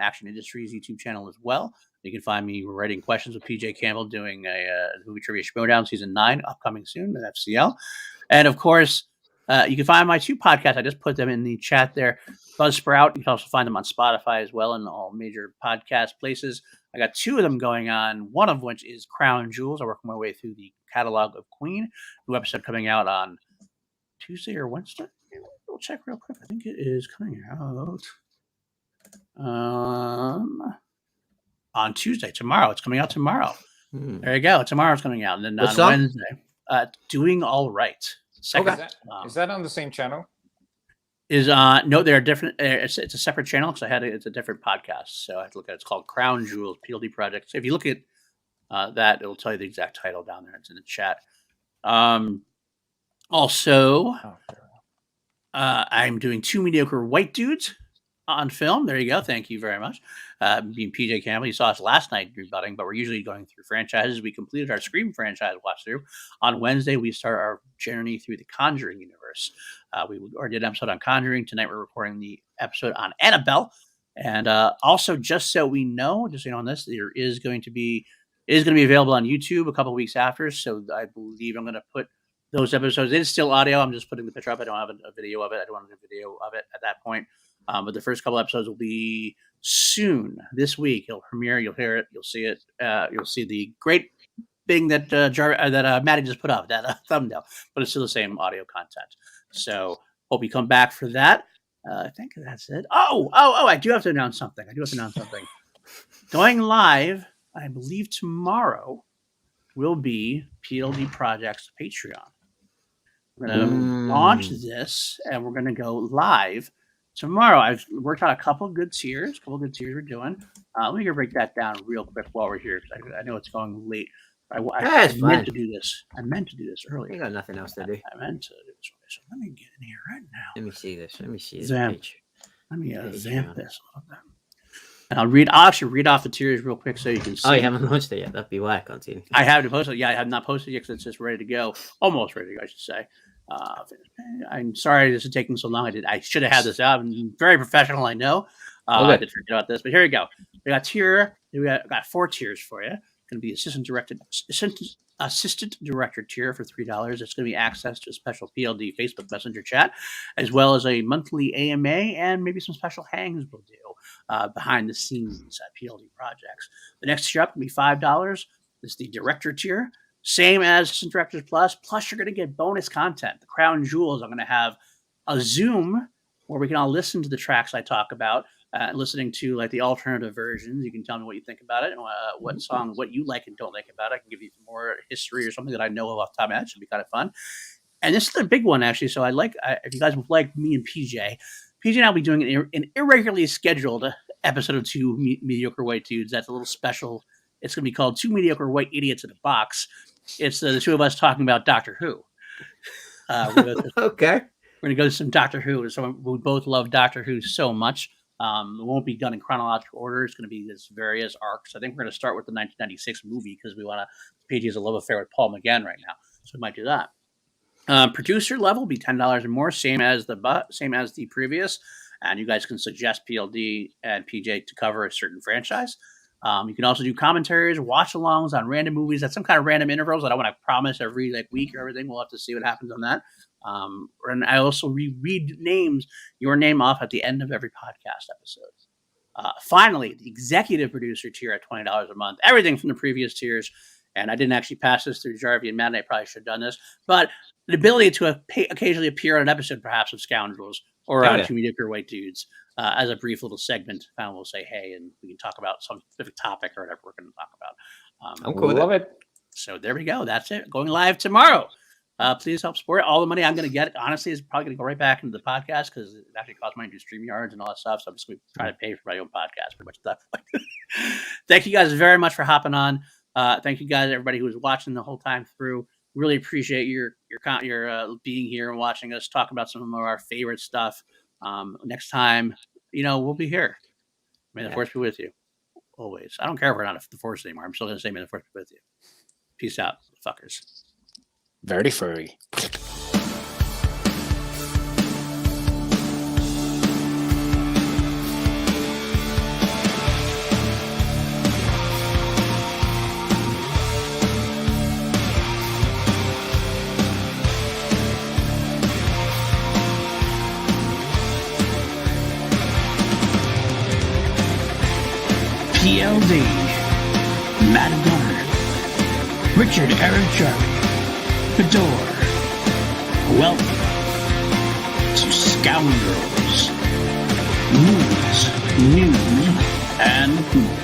Action Industries YouTube channel as well. You can find me writing questions with PJ Campbell, doing a movie trivia showdown season 9 upcoming soon at FCL. And of course, you can find my 2 podcasts. I just put them in the chat there. Buzzsprout. You can also find them on Spotify as well and all major podcast places. I got 2 of them going on, one of which is Crown Jewels. I'm working my way through the catalog of Queen. New episode coming out on Tuesday or Wednesday. We'll check real quick. I think it is coming out on Tuesday. Tomorrow. It's coming out tomorrow. There you go. Tomorrow's coming out. And then on Wednesday, Doing All Right. Second, Is that on the same channel? No, they're different. It's a separate channel because it's a different podcast. So I have to look at it. It's called Crown Jewels PLD Project. So if you look at that, it'll tell you the exact title down there. It's in the chat. Also, I'm doing 2 mediocre white dudes on film. There you go. Thank you very much. Being PJ Campbell, you saw us last night rebutting, but we're usually going through franchises. We completed our Scream franchise watch through. On Wednesday, we start our journey through the Conjuring universe. We already did an episode on Conjuring. Tonight, we're recording the episode on Annabelle. And also, just so we know, just so you know on this, there is going to be available on YouTube a couple of weeks after. So I believe I'm going to put those episodes. It is still audio. I'm just putting the picture up. I don't have a video of it. I don't want to do a video of it at that point. But the first couple episodes will be soon this week. It'll premiere. You'll hear it. You'll see it. You'll see the great thing that Matty just put up, that thumbnail. But it's still the same audio content. So hope you come back for that. I think that's it. Oh! I do have to announce something. Going live, I believe tomorrow, will be PLD Project's Patreon. We're going to launch this, and we're going to go live tomorrow. I've worked out a couple good tiers. We're doing. Let me go break that down real quick while we're here, because I know it's going late. I meant to do this. I meant to do this earlier. You got nothing else to do. I meant to do this. So let me get in here right now. Let me see this. Let me see this. Zamp. Page. Let me zamp this a little bit. And I'll actually read off the tiers real quick so you can see. Oh, you haven't launched it yet. That'd be why I can't see anything. I have to post it. Yeah, I have not posted it yet because it's just ready to go. Almost ready to go, I should say. I'm sorry this is taking so long. I should have had this out. I'm very professional, I know. I did forget about this, but here we go. We got 4 tiers for you. Going to be assistant assistant director tier for $3. It's going to be access to a special PLD Facebook Messenger chat, as well as a monthly AMA and maybe some special hangs we'll do behind the scenes at PLD projects. The next tier up will be $5. It's the director tier, same as Assistant Directors Plus. Plus, you're going to get bonus content. The crown jewels. I'm going to have a Zoom where we can all listen to the tracks I talk about. Listening to like the alternative versions, you can tell me what you think about it, and what song, what you like and don't like about it. I can give you more history or something that I know of off the top of my head. Should be kind of fun. And this is the big one actually. So if you guys would like me and PJ and I'll be doing an irregularly scheduled episode of Two Mediocre White Dudes. That's a little special. It's going to be called Two Mediocre White Idiots in a Box. It's the two of us talking about Doctor Who. Okay. We're going to go to some Doctor Who. So we both love Doctor Who so much. It won't be done in chronological order. It's going to be this various arcs. I think we're going to start with the 1996 movie because we want to. PG has a love affair with Paul McGann right now, so we might do that. Producer level will be $10 or more, same as the previous. And you guys can suggest PLD and PJ to cover a certain franchise. You can also do commentaries, watch-alongs on random movies at some kind of random intervals. I don't want to promise every week or everything. We'll have to see what happens on that. And I also read your name off at the end of every podcast episode. Finally, the executive producer tier at $20 a month. Everything from the previous tiers. And I didn't actually pass this through Jarvi and Matty. I probably should have done this. But the ability to occasionally appear on an episode, perhaps, of Scoundrels or on Two Mediocre White Dudes as a brief little segment. And we'll say, hey, and we can talk about some specific topic or whatever we're going to talk about. I'm cool with Love it. So there we go. That's it. Going live tomorrow. Please help support it. All the money I'm going to get, honestly, is probably going to go right back into the podcast because it actually costs money to do StreamYards and all that stuff. So I'm just going to try to pay for my own podcast pretty much at that point. Thank you guys very much for hopping on. Thank you guys, everybody who was watching the whole time through. Really appreciate your being here and watching us talk about some of our favorite stuff. Next time, we'll be here. May the force be with you. Always. I don't care if we're not the force anymore. I'm still going to say may the force be with you. Peace out, fuckers. Very furry. PLD, Matty Gunner, Richard-Erik Jarvi, Bidoor. Welcome to Scoundrels, News, and News.